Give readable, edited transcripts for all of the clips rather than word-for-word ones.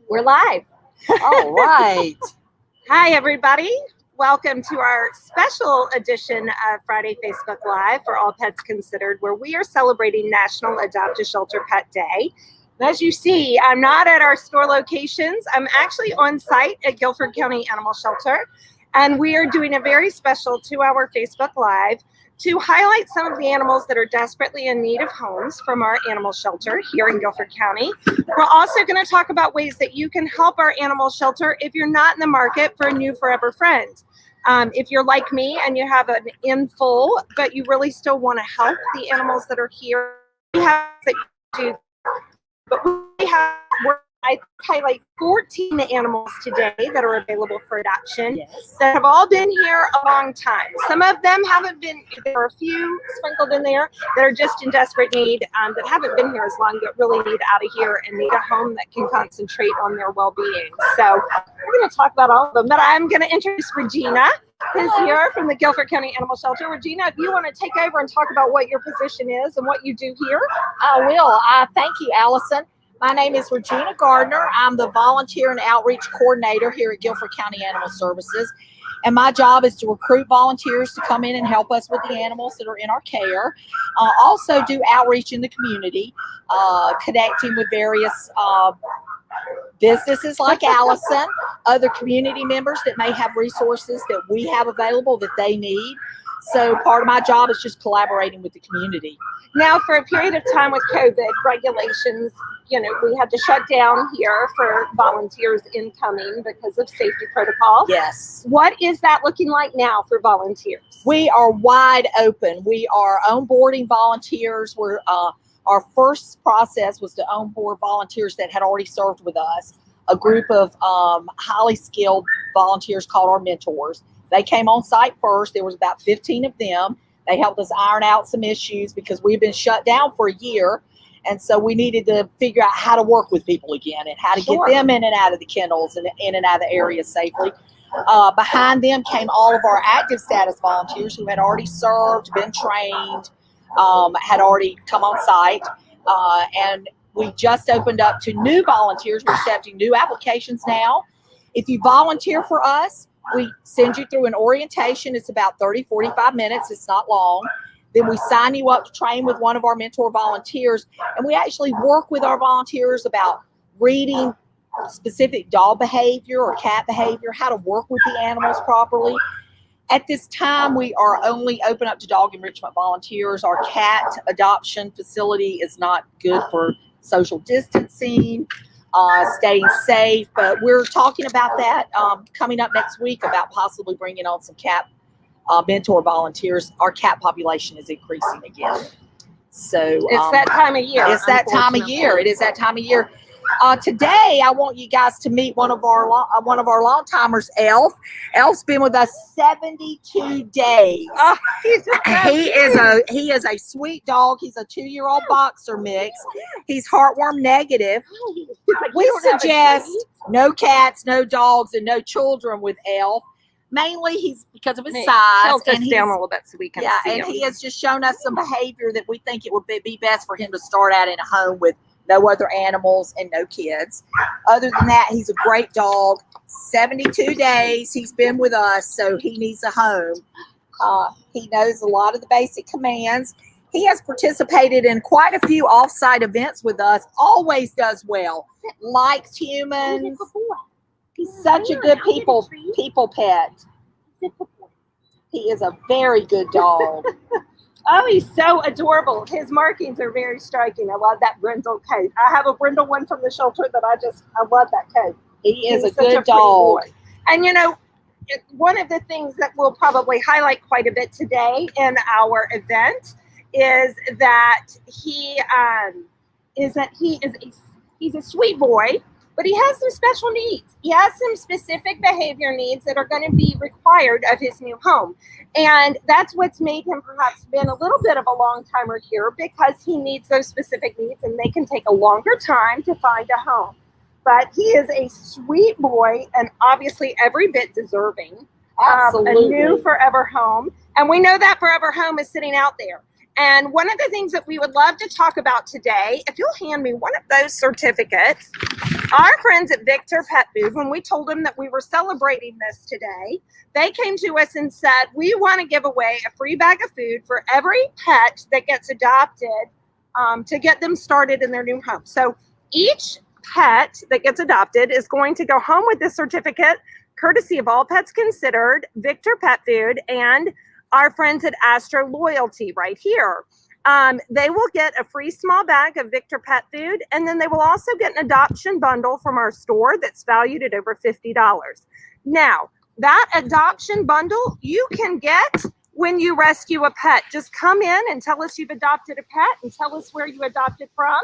We're live. All right. Hi, everybody. Welcome to our special edition of Friday Facebook Live for All Pets Considered, where we are celebrating National AdoptAShelter Pet Day. And as you see, I'm not at our store locations. I'm actually on site at Guilford County Animal Shelter, and we are doing a very special 2-hour Facebook Live to highlight some of the animals that are desperately in need of homes from our animal shelter here in Guilford County. We're also going to talk about ways that you can help our animal shelter if you're not in the market for a new forever friend. If you're like me and you have an in full, but you really still want to help the animals that are here, we have that you do. But I highlight 14 animals today that are available for adoption that have all been here a long time. Some of them haven't been, there are a few sprinkled in there that are just in desperate need, that haven't been here as long, but really need out of here and need a home that can concentrate on their well-being. So we're going to talk about all of them, but I'm going to introduce Regina, who's here from the Guilford County Animal Shelter. Regina, if you want to take over and talk about what your position is and what you do here. I will. Thank you, Allison. My name is Regina Gardner. I'm the volunteer and outreach coordinator here at Guilford County Animal Services. And my job is to recruit volunteers to come in and help us with the animals that are in our care. Also do outreach in the community, connecting with various businesses like Allison, other community members that may have resources that we have available that they need. So part of my job is just collaborating with the community. Now, for a period of time with COVID regulations, we had to shut down here for volunteers incoming because of safety protocol. Yes. What is that looking like now for volunteers? We are wide open. We are onboarding volunteers. Our first process was to onboard volunteers that had already served with us, a group of highly skilled volunteers called our mentors. They came on site first. There was about 15 of them. They helped us iron out some issues because we've been shut down for a year. And so we needed to figure out how to work with people again and how to get them in and out of the kennels and in and out of the area safely. Behind them came all of our active status volunteers who had already served, been trained, had already come on site. And we just opened up to new volunteers. We're accepting new applications now. If you volunteer for us, we send you through an orientation. It's about 30, 45 minutes. It's not long. Then we sign you up to train with one of our mentor volunteers. And we actually work with our volunteers about reading specific dog behavior or cat behavior, how to work with the animals properly. At this time, we are only open up to dog enrichment volunteers. Our cat adoption facility is not good for social distancing, staying safe, but we're talking about that coming up next week about possibly bringing on some cat mentor volunteers. Our cat population is increasing again. So it's that time of year. It's that time of year. It is that time of year. Today, I want you guys to meet one of our long timers, Elf. Elf's been with us 72 days. Oh, He is a sweet dog. He's a 2-year-old boxer mix. He's heartworm negative. We suggest no cats, no dogs, and no children with Elf. Mainly, he's because of his size. Tilt us down a little bit so we can see him. He has just shown us some behavior that we think it would be best for him to start out in a home with no other animals and no kids. Other than that, he's a great dog. 72 days he's been with us, so he needs a home. He knows a lot of the basic commands. He has participated in quite a few off-site events with us, always does well, likes humans. He's such a good people pet. He is a very good dog. Oh, he's so adorable. His markings are very striking. I love that brindle coat. I have a brindle one from the shelter that I love that coat. He's a good dog. And one of the things that we'll probably highlight quite a bit today in our event is that he's a sweet boy, but he has some special needs. He has some specific behavior needs that are going to be required of his new home. And that's what's made him perhaps been a little bit of a long timer here, because he needs those specific needs and they can take a longer time to find a home. But he is a sweet boy and obviously every bit deserving of a new forever home. And we know that forever home is sitting out there. And one of the things that we would love to talk about today, if you'll hand me one of those certificates, our friends at Victor Pet Food, when we told them that we were celebrating this today, they came to us and said, we want to give away a free bag of food for every pet that gets adopted to get them started in their new home. So each pet that gets adopted is going to go home with this certificate, courtesy of All Pets Considered, Victor Pet Food, and our friends at Astro Loyalty right here. They will get a free small bag of Victor Pet Food, and then they will also get an adoption bundle from our store that's valued at over $50. Now, that adoption bundle you can get when you rescue a pet. Just come in and tell us you've adopted a pet and tell us where you adopted from,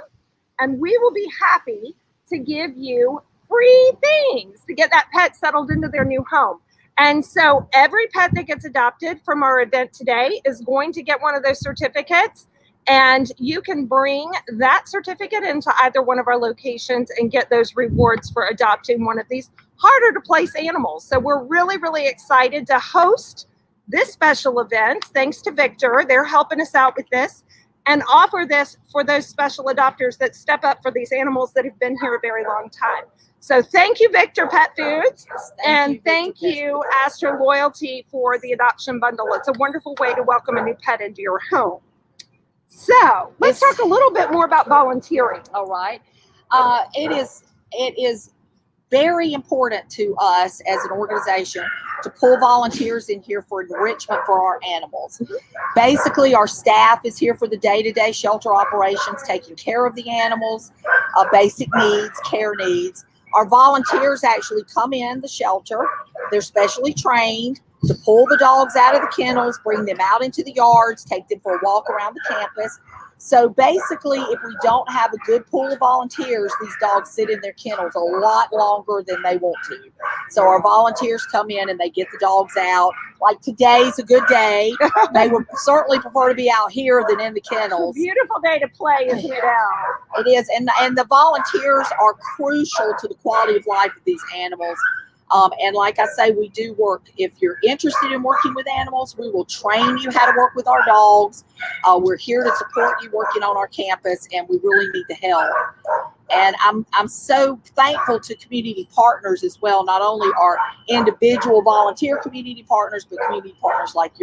and we will be happy to give you free things to get that pet settled into their new home. And so every pet that gets adopted from our event today is going to get one of those certificates, and you can bring that certificate into either one of our locations and get those rewards for adopting one of these harder to place animals. So we're really, really excited to host this special event. Thanks to Victor, they're helping us out with this and offer this for those special adopters that step up for these animals that have been here a very long time. So thank you, Victor Pet Foods, and thank you, Astro Loyalty, for the adoption bundle. It's a wonderful way to welcome a new pet into your home. So let's talk a little bit more about volunteering. All right. It is very important to us as an organization to pull volunteers in here for enrichment for our animals. Basically, our staff is here for the day-to-day shelter operations, taking care of the animals, basic needs, care needs. Our volunteers actually come in the shelter. They're specially trained to pull the dogs out of the kennels, bring them out into the yards, take them for a walk around the campus. So basically, if we don't have a good pool of volunteers, these dogs sit in their kennels a lot longer than they want to. So our volunteers come in and they get the dogs out. Like today's a good day. They would certainly prefer to be out here than in the kennels. Beautiful day to play, isn't it, Al? It is, and the volunteers are crucial to the quality of life of these animals. And like I say, we do work. If you're interested in working with animals, we will train you how to work with our dogs. We're here to support you working on our campus, and we really need the help. And I'm so thankful to community partners as well, not only our individual volunteer community partners, but community partners like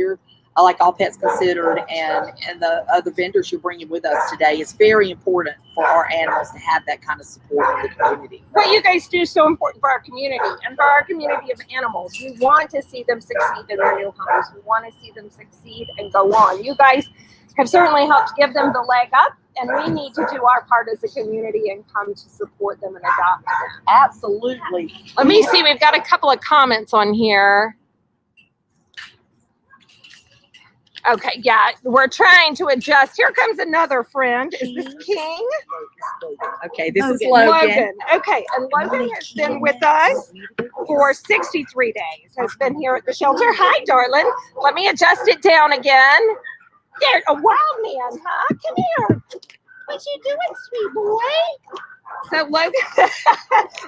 All Pets Considered and the other vendors you're bringing with us today. It's very important for our animals to have that kind of support from the community. What you guys do is so important for our community and for our community of animals. We want to see them succeed in their new homes. We want to see them succeed and go on. You guys have certainly helped give them the leg up, and we need to do our part as a community and come to support them and adopt them. Absolutely. Let me see. We've got a couple of comments on here. Okay, yeah, we're trying to adjust. Here comes another friend. Is this King? Okay, this is Logan. Okay, and Logan has been with us for 63 days. Has been here at the shelter. Hi, darling. Let me adjust it down again. There, a wild man, huh? Come here. What you doing, sweet boy? So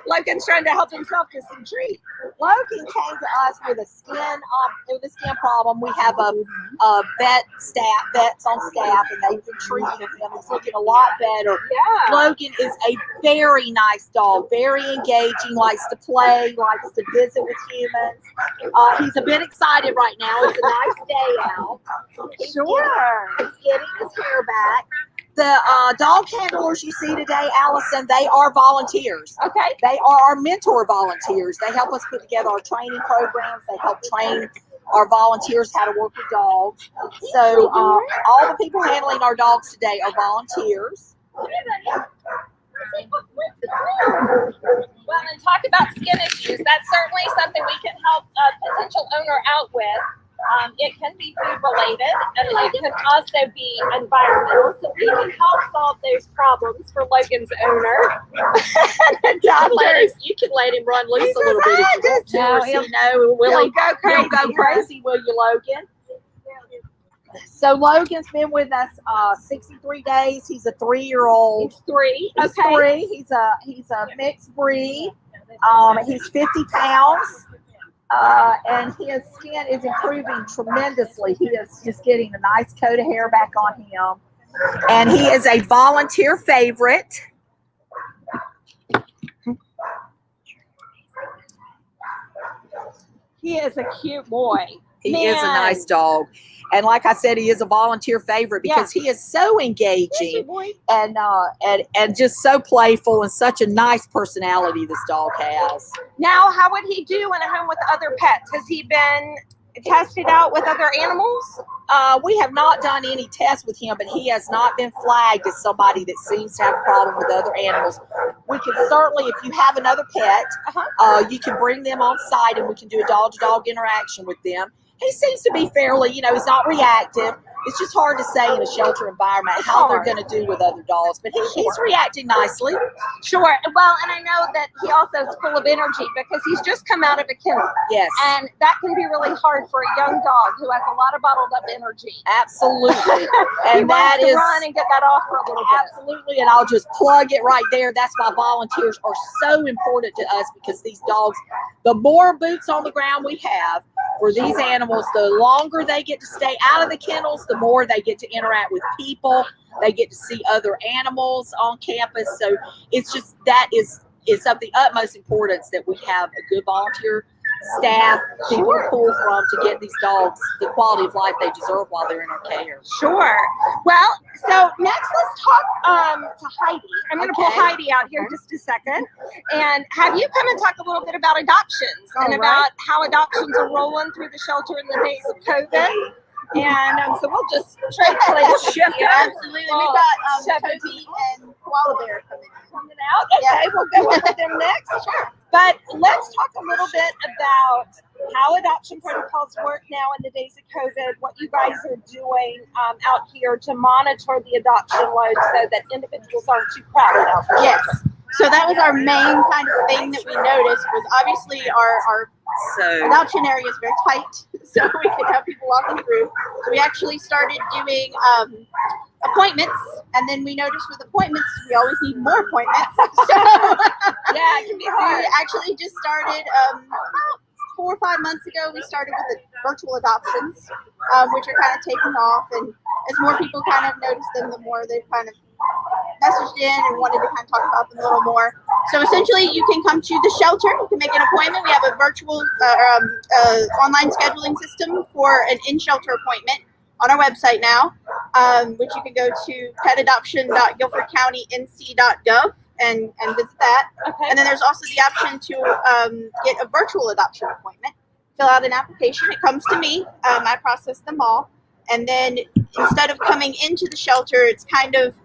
Logan's trying to help himself to some treats. Logan came to us with a skin problem. We have a vets on staff, and they've been treating him. He's looking a lot better. Yeah. Logan is a very nice dog, very engaging, likes to play, likes to visit with humans. He's a bit excited right now. It's a nice day out. He's getting his hair back. The dog handlers you see today, Allison, they are volunteers. Okay. They are our mentor volunteers. They help us put together our training programs. They help train our volunteers how to work with dogs. So all the people handling our dogs today are volunteers. Well, and talk about skin issues. That's certainly something we can help a potential owner out with. It can be food related, and it can also be environmental. So we can help solve those problems for Logan's owner. You can let him run loose a little bit if you want to. He'll go crazy, will you, Logan? So Logan's been with us 63 days. He's a 3-year-old. He's 3. He's 3. He's a mixed breed. He's 50 pounds. And his skin is improving tremendously. He is just getting a nice coat of hair back on him. And he is a volunteer favorite. He is a cute boy. He is a nice dog. And like I said, he is a volunteer favorite because he is so engaging and just so playful and such a nice personality this dog has. Now, how would he do in a home with other pets? Has he been tested out with other animals? We have not done any tests with him, but he has not been flagged as somebody that seems to have a problem with other animals. We can certainly, if you have another pet, you can bring them on site and we can do a dog-to-dog interaction with them. He seems to be fairly, he's not reactive. It's just hard to say in a shelter environment how they're going to do with other dogs, but he's reacting nicely. Sure. Well, and I know that he also is full of energy because he's just come out of a kennel. Yes. And that can be really hard for a young dog who has a lot of bottled up energy. Absolutely. And wants to run and get that off for a little bit. Absolutely. And I'll just plug it right there. That's why volunteers are so important to us, because these dogs, the more boots on the ground we have for these animals, the longer they get to stay out of the kennels, the more they get to interact with people. They get to see other animals on campus. So it's just, it's of the utmost importance that we have a good volunteer staff, people to pull from to get these dogs the quality of life they deserve while they're in our care. Sure. Well, so next let's talk to Heidi. I'm going to pull Heidi out here just a second and have you come and talk a little bit about adoptions and about how adoptions are rolling through the shelter in the days of COVID. And so we'll just trade places. Absolutely. We've got Toby and Koala Bear coming out. Okay, we'll go over them next. Sure. But let's talk a little bit about how adoption protocols work now in the days of COVID, what you guys are doing out here to monitor the adoption load so that individuals aren't too crowded out there. Yes. So that was our main kind of thing that we noticed was obviously our adoption area is very tight, so we could have people walking through. So we actually started doing appointments, and then we noticed with appointments, we always need more appointments. So yeah, it can be hard. We actually just started about 4 or 5 months ago. We started with the virtual adoptions, which are kind of taking off, and as more people kind of notice them, the more they've kind of messaged in and wanted to kind of talk about them a little more. So essentially, you can come to the shelter. You can make an appointment. We have a virtual online scheduling system for an in-shelter appointment on our website now, which you can go to petadoption.guilfordcountync.gov and visit that. Okay. And then there's also the option to get a virtual adoption appointment. Fill out an application. It comes to me. I process them all. And then instead of coming into the shelter, it's kind of,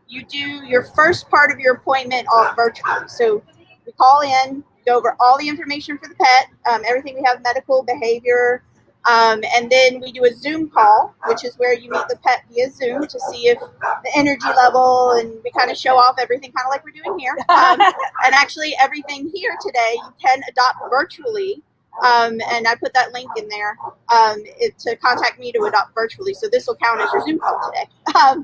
you do your first part of your appointment all virtually. So we call in, go over all the information for the pet, everything we have, medical, behavior, and then we do a Zoom call, which is where you meet the pet via Zoom to see if the energy level, and we kind of show off everything kind of like we're doing here. And actually everything here today, you can adopt virtually. And I put that link in there to contact me to adopt virtually. So this will count as your Zoom call today.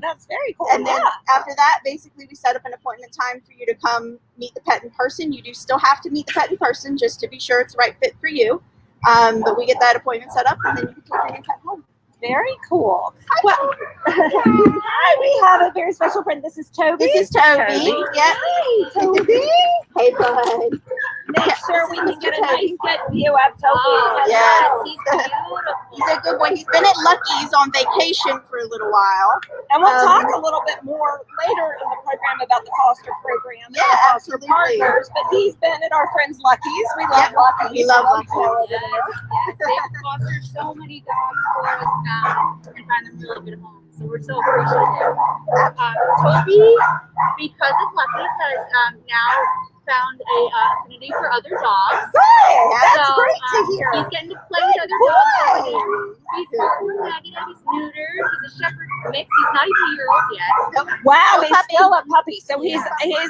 That's very cool. And then after that, basically we set up an appointment time for you to come meet the pet in person. You do still have to meet the pet in person just to be sure it's the right fit for you. But we get that appointment set up, and then you can take your pet home. Very cool. Well, hi, we have a very special friend. This is Toby. This is Toby. Yep. Hi, Toby. Hey, bud. Make sure we can get a nice good view of Toby. Oh, yes. He's beautiful. He's a good boy. He's been at Lucky's on vacation for a little while. And we'll talk a little bit more later in the program about the foster program and the foster partners. But he's been at our friends Lucky's. We love Lucky's. We love Lucky's. Yes, they've fostered so many dogs for us and find them really good homes. So we're so appreciative. Toby, because of Lucky's, has now found a affinity for other dogs. That's great to hear. He's getting to play with other dogs. He's negative. He's neutered. He's a shepherd mix. He's not even a year old yet. Wow, he's still a puppy. So he's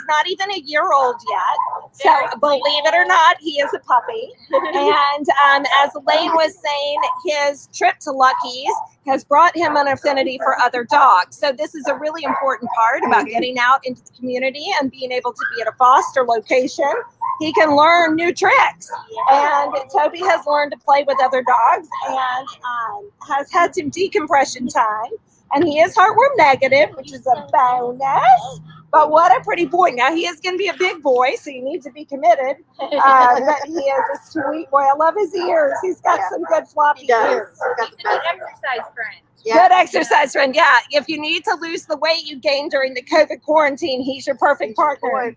not even a year old yet. So believe it or not, he is a puppy. And as Elaine was saying, his trip to Lucky's has brought him an affinity for other dogs. So this is a really important part about getting out into the community and being able to be at a foster location he can learn new tricks. And Toby has learned to play with other dogs and has had some decompression time. And he is heartworm negative, which is a bonus. But what a pretty boy. Now, he is going to be a big boy, so you need to be committed. But he is a sweet boy. I love his ears. He's got some good floppy ears. He's a good exercise friend. Good exercise friend. Yeah, if you need to lose the weight you gained during the COVID quarantine, he's your perfect partner.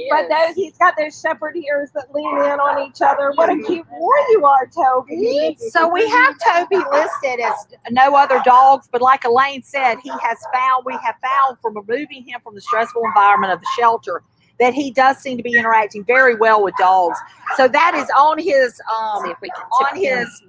But he's got those shepherd ears that lean in on each other. What a cute boy you are, Toby. So we have Toby listed as no other dogs, but like Elaine said, we have found from removing him from the stressful environment of the shelter that he does seem to be interacting very well with dogs. So that is on his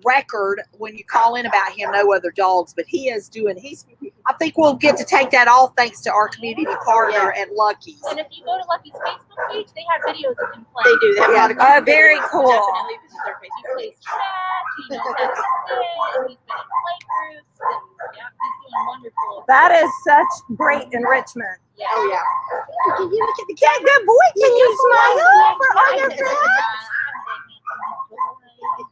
record when you call in about him, no other dogs, but I think we'll get to take that off thanks to our community partner at Lucky's. And if you go to Lucky's Facebook page, they have videos of him playing. They do. They have a lot of cute very videos. cool. Definitely visit their He Facebook plays page. track, he knows how to sit, he's been in play groups, and he's doing wonderful. That is such great enrichment. Yeah. Oh yeah. Good boy. Can you smile for all your friends?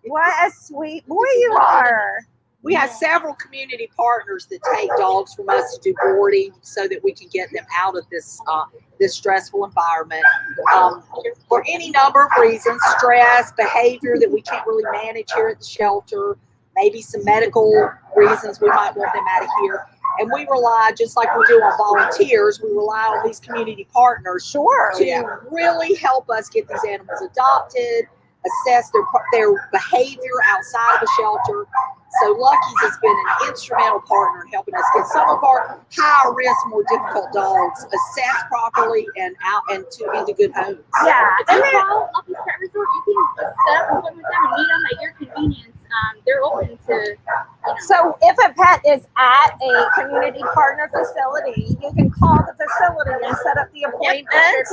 What a sweet boy you are. We have several community partners that take dogs from us to do boarding so that we can get them out of this stressful environment for any number of reasons: stress, behavior that we can't really manage here at the shelter, maybe some medical reasons we might want them out of here. And we rely, just like we do on volunteers, we rely on these community partners to really help us get these animals adopted, assess their behavior outside of the shelter. So Lucky's has been an instrumental partner in helping us get some of our higher risk, more difficult dogs assessed properly and into good homes. Yeah. If you call Lucky's Pet Resort, you can set up an appointment with them and meet them at your convenience. They're open to. So if a pet is at a community partner facility, you can call the facility and set up the appointment.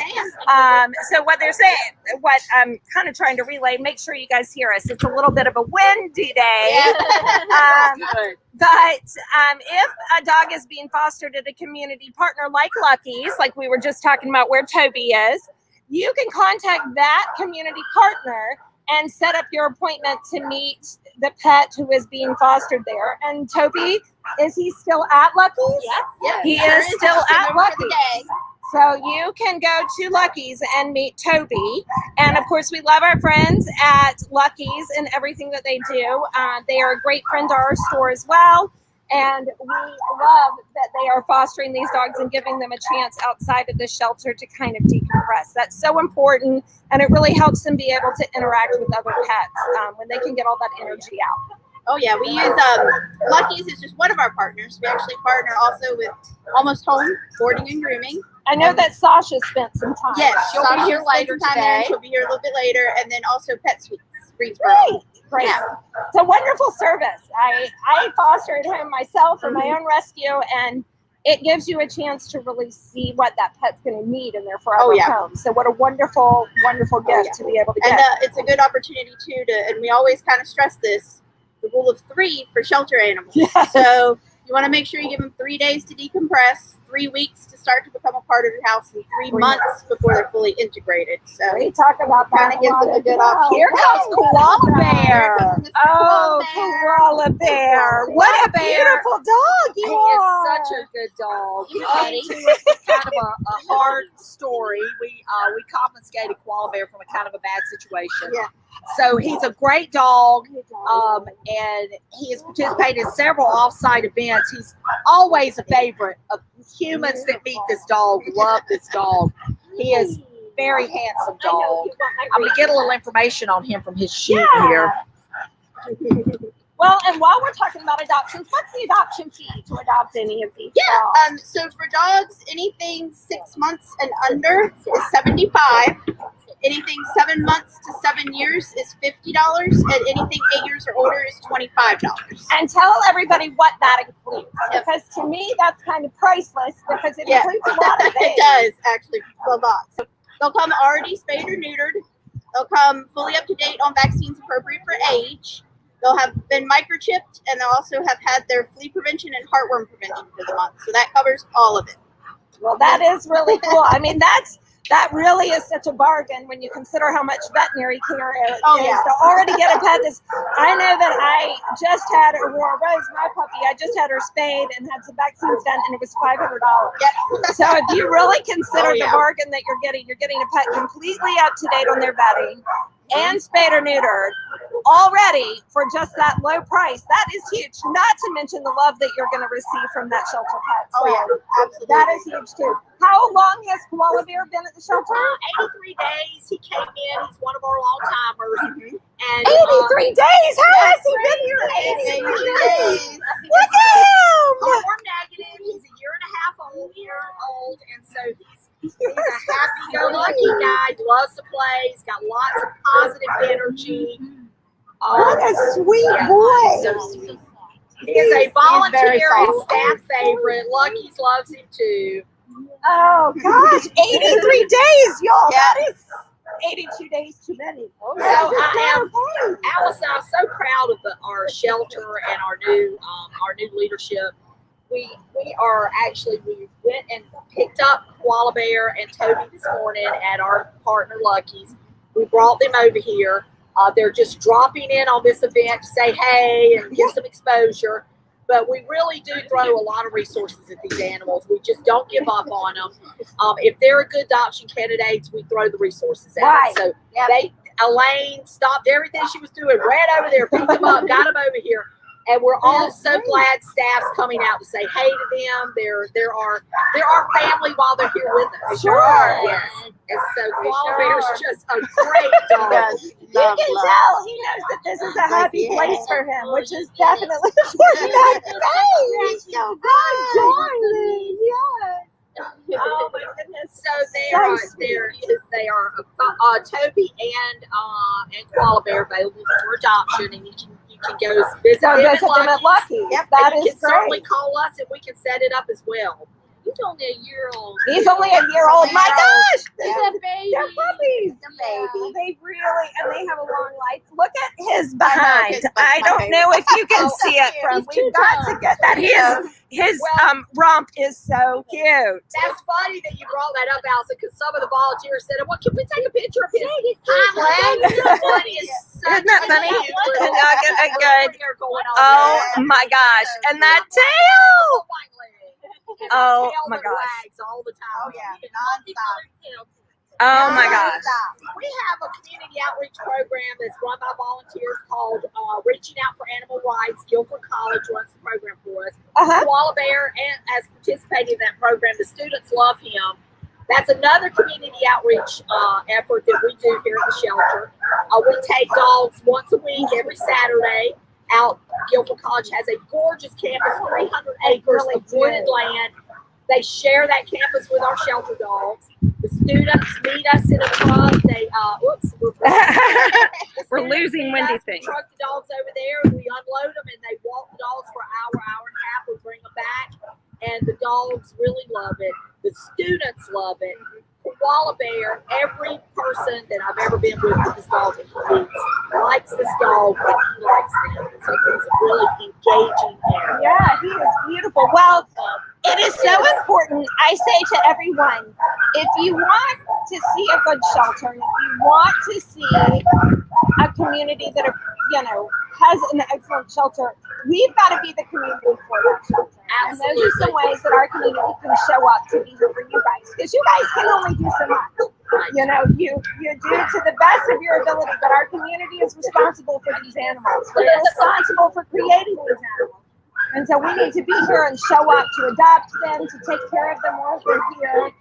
So what they're saying, what I'm kind of trying to relay, make sure you guys hear us. It's a little bit of a windy day. But if a dog is being fostered at a community partner like Lucky's, like we were just talking about where Toby is, you can contact that community partner and set up your appointment to meet the pet who is being fostered there. And Toby, is he still at Lucky's? Yes. He is still at Lucky's. So you can go to Lucky's and meet Toby. And of course, we love our friends at Lucky's and everything that they do. They are a great friend to our store as well. And we love that they are fostering these dogs and giving them a chance outside of the shelter to kind of decompress. That's so important, and it really helps them be able to interact with other pets when they can get all that energy out. Oh yeah, we use Lucky's is just one of our partners. We actually partner also with Almost Home Boarding and Grooming. I know that Sasha spent some time. Yes, she'll be here later today. She'll be here a little bit later, and then also Pet Suites, Greensboro. Great. Yeah. It's a wonderful service. I foster at home myself for my own rescue, and it gives you a chance to really see what that pet's going to need in their forever home. So what a wonderful, wonderful gift to be able to get. And it's a good opportunity too and we always kind of stress this, the rule of 3 for shelter animals. Yes. So you want to make sure you give them 3 days to decompress, 3 weeks to start to become a part of your house, and 3 months before they're fully integrated. So we talk about that. Kind of gives them a good option. Here comes Koala Bear. Oh, Koala Bear. What a beautiful dog you are. He is such a good dog. He came to us with kind of a hard story. We confiscated Koala Bear from a kind of a bad situation. Yeah. So he's a great dog, and he has participated in several off-site events. He's always a favorite of humans that meet this dog. Love this dog. He is very handsome dog. I'm going to get a little information on him from his sheet here. Well, and while we're talking about adoptions, what's the adoption fee to adopt any of these dogs? So for dogs, anything 6 months and under is $75. Anything 7 months to 7 years is $50, and anything 8 years or older is $25. And tell everybody what that includes, because to me that's kind of priceless, because it includes a lot of things. It does actually a lot. So they'll come already spayed or neutered. They'll come fully up to date on vaccines appropriate for age. They'll have been microchipped, and they'll also have had their flea prevention and heartworm prevention for the month. So that covers all of it. Well, that is really cool. I mean, that's That really is such a bargain when you consider how much veterinary care it is Oh, yeah. to already get a pet. I know that I just had Aurora Rose, my puppy. I just had her spayed and had some vaccines done, and it was $500. Yep. So if you really consider Oh, yeah. the bargain that you're getting a pet completely up to date on their vetting and spayed or neutered already for just that low price. That is huge. Not to mention the love that you're going to receive from that shelter pet. So Oh, yeah. Absolutely. that is huge too. How long has Koala Bear been at the shelter? 83 days. He came in. He's one of our long timers. And 83 days. How has he been here? 83 days. Look at him. We're negative. He's a year and a half old, and so he's a happy-go-lucky guy. Loves to play. He's got lots of positive energy. What a sweet boy. He is a volunteer very and soft. staff favorite. Lucky's loves him too. Oh gosh, 83 days, y'all. Yeah. That is 82 days too many. So I am, Allison, I'm so proud of our shelter and our new leadership. We went and picked up Koala Bear and Toby this morning at our partner Lucky's. We brought them over here. They're just dropping in on this event to say hey and get some exposure. But we really do throw a lot of resources at these animals. We just don't give up on them. If they're a good adoption candidates, we throw the resources at Right. them. So Elaine stopped everything she was doing, ran over there, picked them up, got them over here. And we're all so glad staff's coming out to say hey to them. They're our family while they're here with us. Sure are. Yes. And so Koala sure Bear's are. just a great dog. Yes. You can tell he knows that this is a happy place for him, which is definitely important. He's so good. Darling, yes. Oh my goodness. So they are Toby and Koala Bear available for adoption, and you can go visit So them visit them at Lucky's. That and you is can certainly great. call us and we can set it up as well. He's only a year old. He's only a year old. My gosh, Yeah. a baby. they're puppies. The baby. They really, and they have a long life. Look at his behind. his butt's I my don't favorite. know if you can see it He's from. too We've got to tall. get that. His rump is so cute. That's funny that you brought that up, Allison, because some of the volunteers said, "Well, can we take a picture of his hind legs?" The funny is Isn't that funny? Good. Oh my gosh, and that tail. Oh my gosh. All the time. Oh, yeah. Non-stop. Oh my gosh. We have a community outreach program that's run by volunteers called Reaching Out for Animal Rights. Guilford College runs the program for us. Uh-huh. Koala Bear has participated in that program. The students love him. That's another community outreach effort that we do here at the shelter. We take dogs once a week, every Saturday. Out Guilford College has a gorgeous campus, 300 acres of wooded land. They share that campus with our shelter dogs. The students meet us in a truck. We're losing Wendy things. Truck the dogs over there. We unload them and they walk the dogs for an hour, hour and a half. We bring them back, and the dogs really love it. The students love it. Koala Bear, every person that I've ever been with this dog likes this dog and he likes them. So he's a really engaging animal. Yeah, he is beautiful. Well, it is so important. I say to everyone, if you want to see a good shelter, and if you want to see a community that, has an excellent shelter, we've got to be the community for that shelter. And those are some ways that our community can show up to be here for you guys, because you guys can only do so much. You do to the best of your ability, but our community is responsible for these animals. We're responsible for creating these animals. And so we need to be here and show up to adopt them, to take care of them while we're here.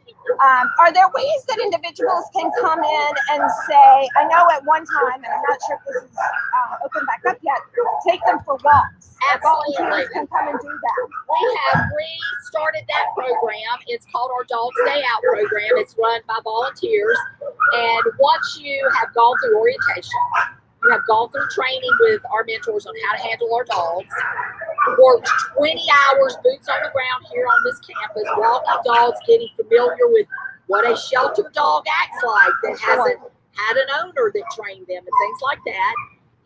Are there ways that individuals can come in and say, I know at one time, and I'm not sure if this is open back up yet, take them for walks. Absolutely. Volunteers can come and do that. We have restarted that program. It's called our Dog Stay Out program. It's run by volunteers. And once you have gone through orientation, you have gone through training with our mentors on how to handle our dogs, worked 20 hours, boots on the ground here on this campus, walking dogs, getting familiar with what a shelter dog acts like that hasn't had an owner that trained them and things like that.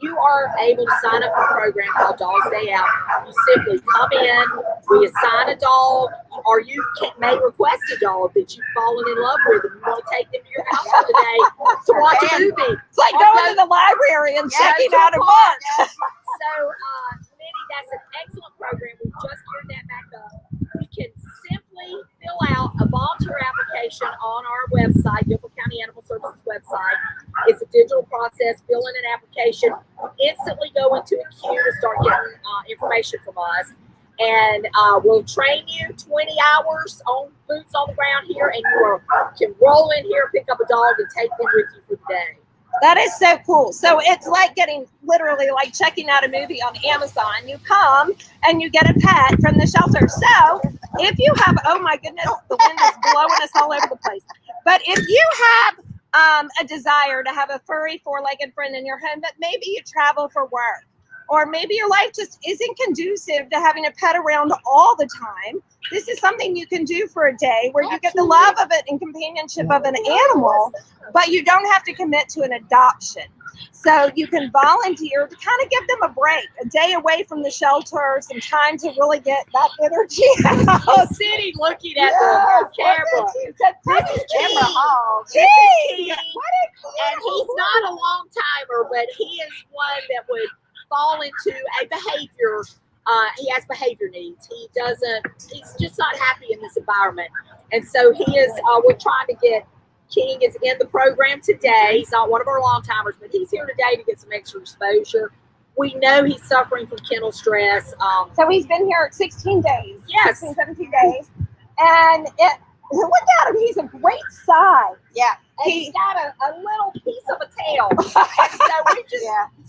you are able to sign up for a program called Dogs Day Out. You simply come in, we assign a dog, or you may request a dog that you've fallen in love with and you want to take them to your house for the day to watch a movie. It's like going to the library and checking out a book. So, Minnie, that's an excellent program. We just geared that back up. You can simply fill out a volunteer application on our website, Guilford County Animal Services website. It's a digital process. Fill in an application. You instantly go into a queue to start getting information from us. And we'll train you 20 hours on boots on the ground here, and you can roll in here, pick up a dog, and take them with you for the day. That is so cool. So it's like getting literally like checking out a movie on Amazon. You come and you get a pet from the shelter. So if you have, oh my goodness, the wind is blowing us all over the place. But if you have a desire to have a furry four-legged friend in your home, but maybe you travel for work, or maybe your life just isn't conducive to having a pet around all the time, this is something you can do for a day where you get the love of it and companionship of an animal, but you don't have to commit to an adoption. So you can volunteer to kind of give them a break, a day away from the shelter, some time to really get that energy out. Sitting looking at the camera. This is Camera off. King. And he's not a long timer, but he is one that would fall into a behavior. He has behavior needs. He's just not happy in this environment. And so he is, we're trying to get, King is in the program today. He's not one of our long timers, but he's here today to get some extra exposure. We know he's suffering from kennel stress. So he's been here 16 days. Yes. 16, 17 days. And look at him. He's a great size. Yeah. And he's got a little piece of a tail. And so we just,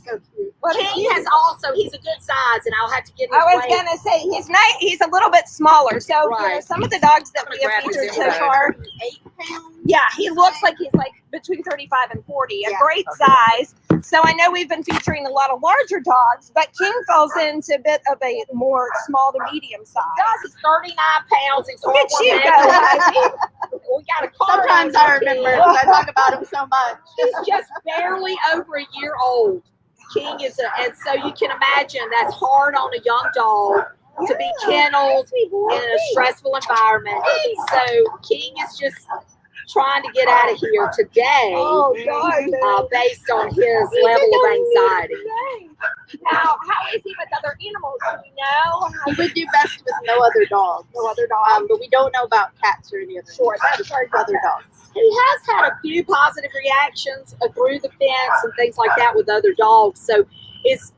So cute. King has also, he's a good size, and I'll have to get his I was weight. going to say, he's a little bit smaller. So you know, Right. some of the dogs that I'm we gonna have grab his featured so info. far, 8 pounds. yeah, he looks like he's like between 35 and 40, a Yeah. great size. So I know we've been featuring a lot of larger dogs, but King falls into a bit of a more small to medium size. He's 39 pounds. He's Look at horrible you man. go, We got a car. Sometimes I remember because I talk about him so much. He's just barely over a year old. King is and so you can imagine that's hard on a young dog to be kennelled in a stressful environment. So King is just trying to get out of here today, Oh, God. based on his level of anxiety. Now, how is he with other animals? Do we know? He would do best with no other dogs. No other dogs. But we don't know about cats or any other. Sure, that's or other dogs. He has had a few positive reactions through the fence and things like that with other dogs. So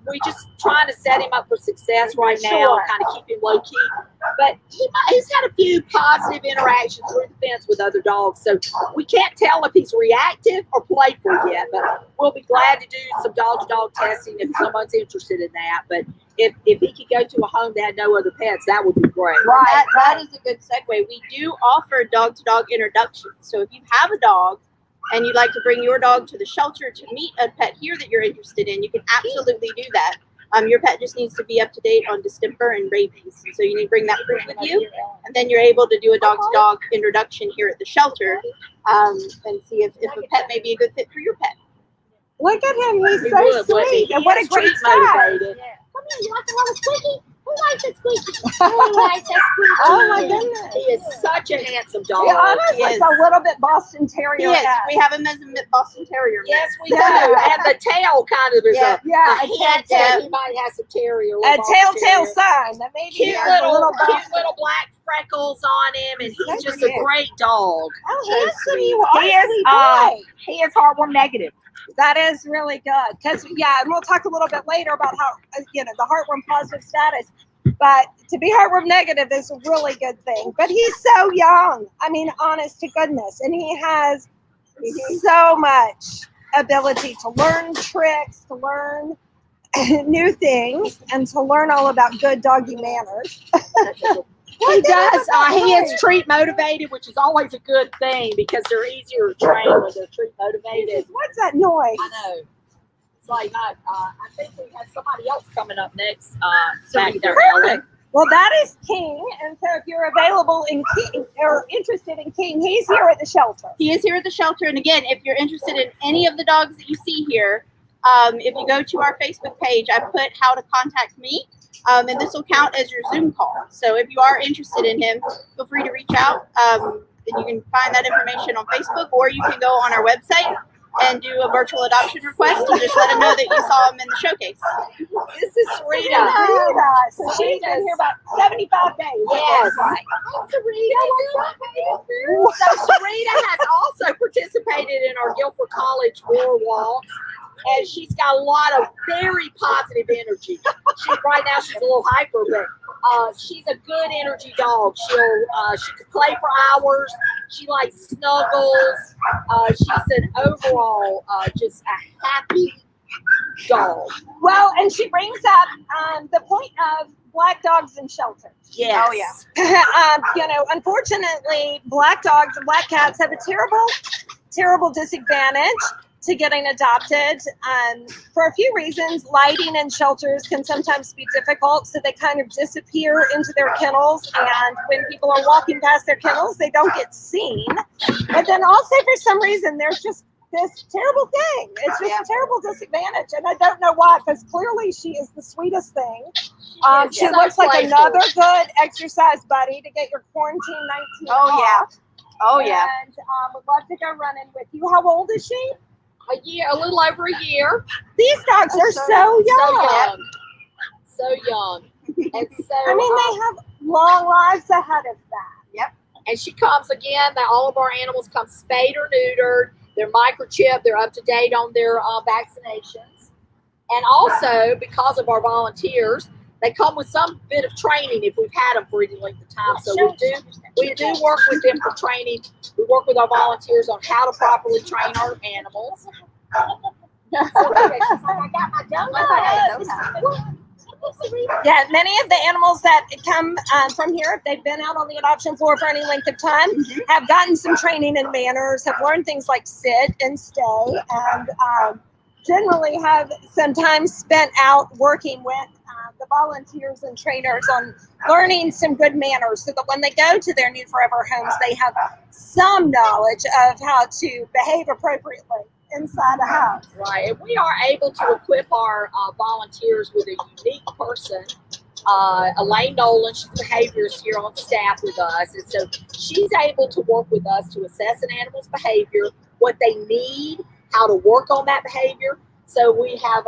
we just trying to set him up for success right now, Sure. kind of keep him low key. But he's had a few positive interactions through the fence with other dogs. So we can't tell if he's reactive or playful yet. But we'll be glad to do some dog-to-dog testing if someone's interested in that. But if he could go to a home that had no other pets, that would be great. Right. That is a good segue. We do offer dog-to-dog introductions. So if you have a dog and you'd like to bring your dog to the shelter to meet a pet here that you're interested in, you can absolutely do that. Your pet just needs to be up to date on distemper and rabies. So you need to bring that proof with you, and then you're able to do a dog-to-dog introduction here at the shelter and see if a pet may be a good fit for your pet. Look at him. He's He so would, wouldn't he? sweet. And what a He is great treat size. motivated. Come here, you want the little squeaky? Who likes a squeaky? Who likes a squeaky? Oh, my goodness. He is such a handsome dog. He almost He looks is. a little bit Boston Terrier. Yes, we have him as a Boston Terrier. Yes, we Yeah. do. And the tail kind of is Yeah. Yeah, a hint that he might have some terrier. a telltale sign that maybe he Cute has a little Boston. black freckles on him, and he's So just a cute. great dog. How So handsome sweet. you are, He is, sweet boy. He is heartworm negative. That is really good. Because, yeah, and we'll talk a little bit later about how, the heartworm positive status. But to be heartworm negative is a really good thing. But he's so young. I mean, honest to goodness. And he has so much ability to learn tricks, to learn new things, and to learn all about good doggy manners. He does. He is treat motivated, which is always a good thing because they're easier to train when they're treat motivated. What's that noise? I know. It's like I think we have somebody else coming up next. Back there, Perfect. Ellen. Well, that is King. And so if you're available in King or interested in King, he's here at the shelter. He is here at the shelter. And again, if you're interested in any of the dogs that you see here, If you go to our Facebook page, I put how to contact me, and this will count as your Zoom call. So if you are interested in him, feel free to reach out. And you can find that information on Facebook, or you can go on our website and do a virtual adoption request and just let him know that you saw him in the showcase. This is Rita. So she's been here about 75 days. Yes. So Sarita has also participated in our Guilford College War Walks, and she's got a lot of very positive energy. Right now she's a little hyper, but she's a good energy dog. She could play for hours. She likes snuggles. She's an overall just a happy dog. Well, and she brings up the point of black dogs in shelters. Yes. Oh, yeah. Unfortunately, black dogs and black cats have a terrible disadvantage to getting adopted for a few reasons. Lighting in shelters can sometimes be difficult, so they kind of disappear into their kennels, and when people are walking past their kennels, they don't get seen. But then also, for some reason, there's just this terrible thing. It's just a terrible disadvantage, and I don't know why, because clearly she is the sweetest thing. She looks like another good exercise buddy to get your quarantine 19 off. Oh, yeah. And would love to go running with you. How old is she? A little over a year. These dogs are so young. So young. And so I mean, they have long lives ahead of that. Yep. And she comes again. All of our animals come spayed or neutered. They're microchipped. They're up to date on their vaccinations. And also, because of our volunteers, they come with some bit of training if we've had them for any length of time. So we do work with them for training. We work with our volunteers on how to properly train our animals. Yeah, many of the animals that come from here, if they've been out on the adoption floor for any length of time, have gotten some training in manners, have learned things like sit and stay, and generally have some time spent out working with the volunteers and trainers on learning some good manners, so that when they go to their new forever homes, they have some knowledge of how to behave appropriately inside a house. Right, and we are able to equip our volunteers with a unique person. Elaine Nolan, she's a behaviorist here on staff with us, and so she's able to work with us to assess an animal's behavior, what they need, how to work on that behavior. So we have,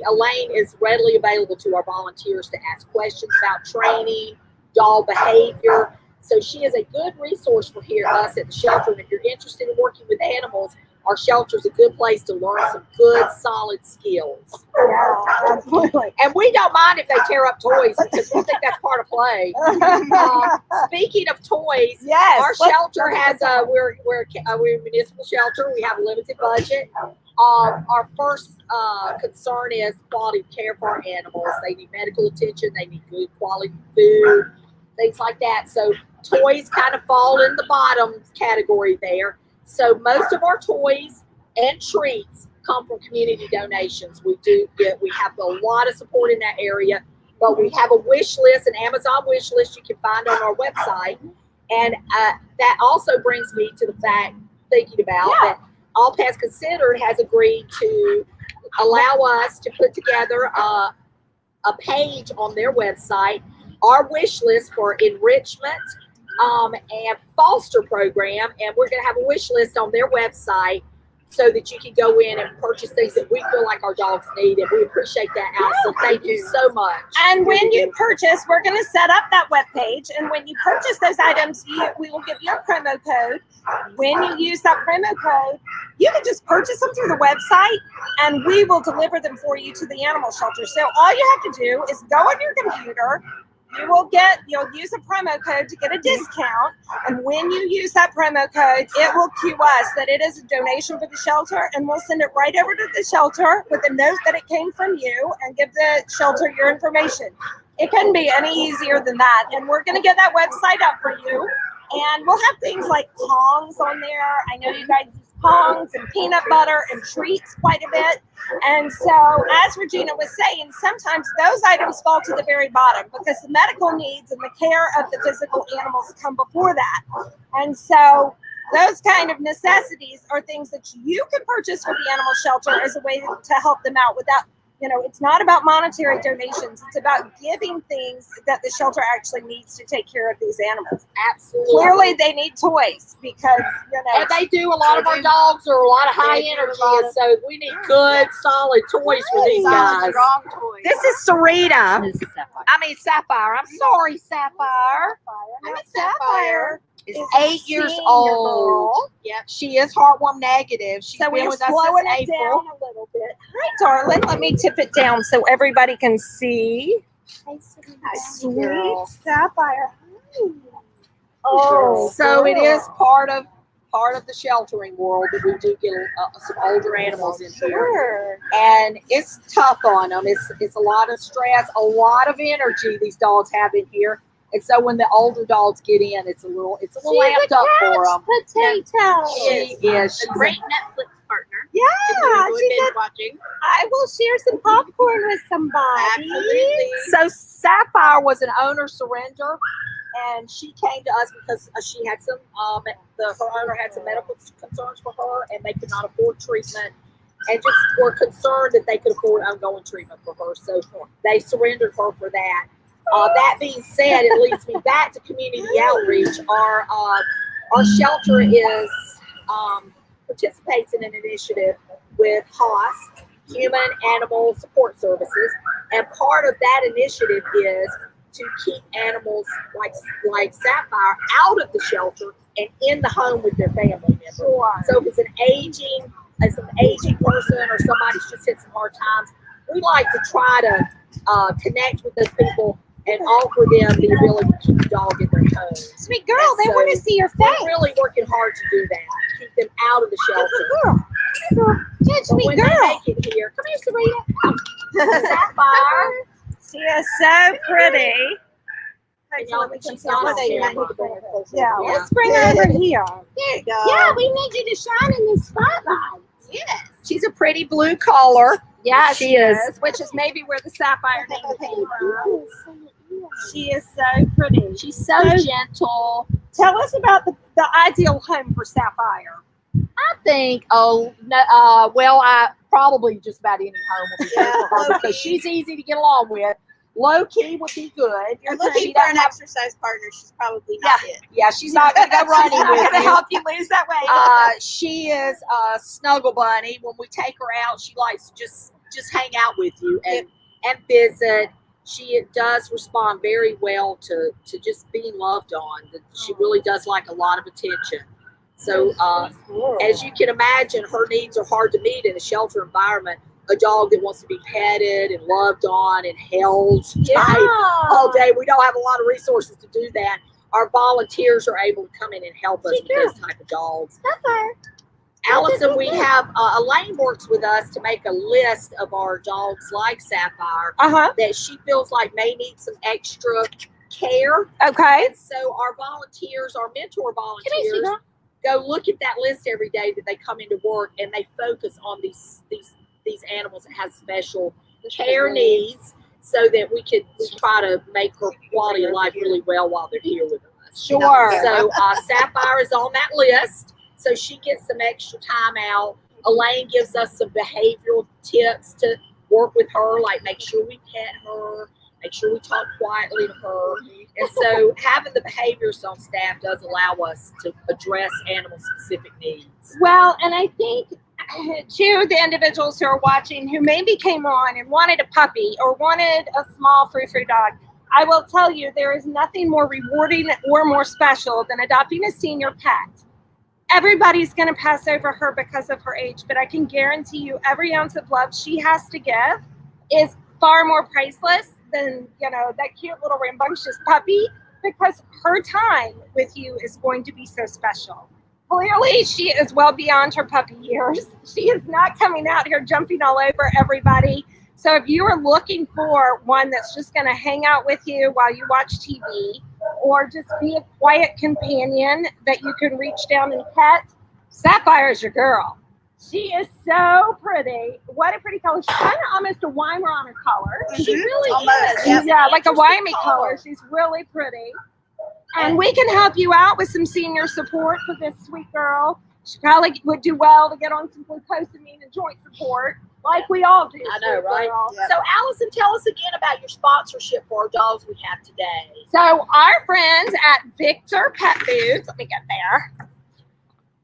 Elaine is readily available to our volunteers to ask questions about training, dog behavior. So she is a good resource for us at the shelter. And if you're interested in working with animals, our shelter is a good place to learn some good, solid skills. Yeah, absolutely. And we don't mind if they tear up toys, because we think that's part of play. Speaking of toys, yes, our shelter has we're a municipal shelter. We have a limited budget. Our first concern is quality of care for our animals. They need medical attention. They need good quality food, things like that. So toys kind of fall in the bottom category there. So most of our toys and treats come from community donations. We have a lot of support in that area, but we have a wish list, an Amazon wish list you can find on our website. And that also brings me to the fact, thinking about that All Pets Considered has agreed to allow us to put together a page on their website, our wish list for enrichment and foster program, and we're going to have a wish list on their website so that you can go in and purchase things that we feel like our dogs need, and we appreciate that, Allison. Thank you so much. And when you purchase, we're going to set up that webpage, and when you purchase those items, we will give you a promo code. When you use that promo code, you can just purchase them through the website, and we will deliver them for you to the animal shelter. So all you have to do is go on your computer. You'll use a promo code to get a discount, and when you use that promo code, it will cue us that it is a donation for the shelter, and we'll send it right over to the shelter with a note that it came from you, and give the shelter your information. It couldn't be any easier than that, and we're going to get that website up for you, and we'll have things like Kongs on there. I know you guys use Kongs and peanut butter and treats quite a bit. And so, as Regina was saying, sometimes those items fall to the very bottom because the medical needs and the care of the physical animals come before that. And so those kind of necessities are things that you can purchase for the animal shelter as a way to help them out without, it's not about monetary donations. It's about giving things that the shelter actually needs to take care of these animals. Absolutely. Clearly, they need toys because, and they do. A lot of our dogs are a lot of high energy, and so we need good, solid toys for these guys. Strong toys. This is Sarita. This is Sapphire. Sapphire. I'm sorry, Sapphire. I'm a Sapphire. Is 8 years old. Yep. She is heartworm negative. She's So been we're with us slowing since it April. down a little bit. Hi, darling. Let me tip it down so everybody can see. Sweet girl. Sapphire. Oh, So it girl. is part of the sheltering world that we do get some older animals in here, Sure. and it's tough on them. It's a lot of stress, a lot of energy these dogs have in here. And so when the older dogs get in, it's a little amped up for them. Potato. She is. She's A great Netflix partner. Yeah, Enjoy she binge said, watching. I will share some popcorn with somebody. Absolutely. So Sapphire was an owner surrender, and she came to us because she had some. Her owner had some medical concerns for her, and they could not afford treatment, and just were concerned that they could afford ongoing treatment for her. So they surrendered her for that. That being said, it leads me back to community outreach. Our shelter is participates in an initiative with HOS, Human Animal Support Services, and part of that initiative is to keep animals like Sapphire out of the shelter and in the home with their family members. Sure. So if it's an aging person or somebody's just hit some hard times, we like to try to connect with those people and offer them the ability to keep the dog in their home. Sweet girl, And they so want to see your face. We're really working hard to do that, keep them out of the shelter. Good, But sweet when girl. they make it here, come here, Sarita. Sapphire. She is so pretty. And y'all, she's not on camera. Yeah, let's bring her over here. There you go. Yeah, we need you to shine in this spotlight. Yes. She's a pretty blue collar. Yeah, she is. which is maybe where the Sapphire name came from. She is so pretty. She's so gentle. Tell us about the ideal home for Sapphire. I think, I probably just about any home would be good for her because she's easy to get along with. Low key would be good. You're She looking for doesn't an have- exercise partner. She's probably not it. Yeah, she's not going to go running She's not with gonna you. help you lose that weight. She is a snuggle bunny. When we take her out, she likes to just hang out with you and visit. She does respond very well to just being loved on. She really does like a lot of attention. So as you can imagine, her needs are hard to meet in a shelter environment. A dog that wants to be petted and loved on and held tight all day. We don't have a lot of resources to do that. Our volunteers are able to come in and help us with those type of dogs. Allison, we have Elaine works with us to make a list of our dogs like Sapphire that she feels like may need some extra care. Okay. And so our volunteers, our mentor volunteers, go look at that list every day that they come into work, and they focus on these animals that have special care needs, so that we try to make her quality of life really well while they're here with us. Sure. So Sapphire is on that list, so she gets some extra time out. Elaine gives us some behavioral tips to work with her, like make sure we pet her, make sure we talk quietly to her. And so having the behaviorists on staff does allow us to address animal-specific needs. Well, and I think to the individuals who are watching who maybe came on and wanted a puppy or wanted a small frou-frou dog, I will tell you there is nothing more rewarding or more special than adopting a senior pet. Everybody's going to pass over her because of her age, but I can guarantee you every ounce of love she has to give is far more priceless than, that cute little rambunctious puppy, because her time with you is going to be so special. Clearly, she is well beyond her puppy years. She is not coming out here jumping all over everybody. So if you are looking for one that's just going to hang out with you while you watch TV, or just be a quiet companion that you can reach down and pet, Sapphire is your girl. She is so pretty. What a pretty color. She's kind of almost a Weimaraner color. She really Almost, is. yep. Yeah, like a Wyoming Interesting color. color. She's really pretty. And we can help you out with some senior support for this sweet girl. She probably would do well to get on some glucosamine and joint support, like we all do. I know, right? Yep. So, Allison, tell us again about your sponsorship for our dogs we have today. So our friends at Victor Pet Foods, let me get there.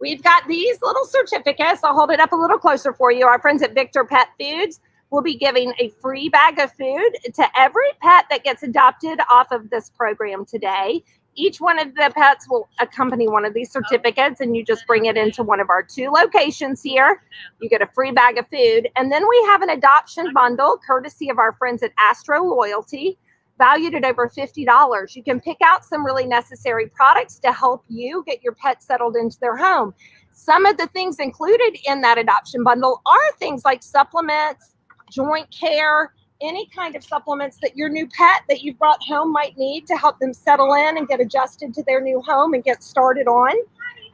We've got these little certificates. I'll hold it up a little closer for you. Our friends at Victor Pet Foods will be giving a free bag of food to every pet that gets adopted off of this program today. Each one of the pets will accompany one of these certificates, and you just bring it into one of our 2 locations here. You get a free bag of food. And then we have an adoption bundle, courtesy of our friends at Astro Loyalty, valued at over $50. You can pick out some really necessary products to help you get your pet settled into their home. Some of the things included in that adoption bundle are things like supplements, joint care, any kind of supplements that your new pet that you've brought home might need to help them settle in and get adjusted to their new home and get started on.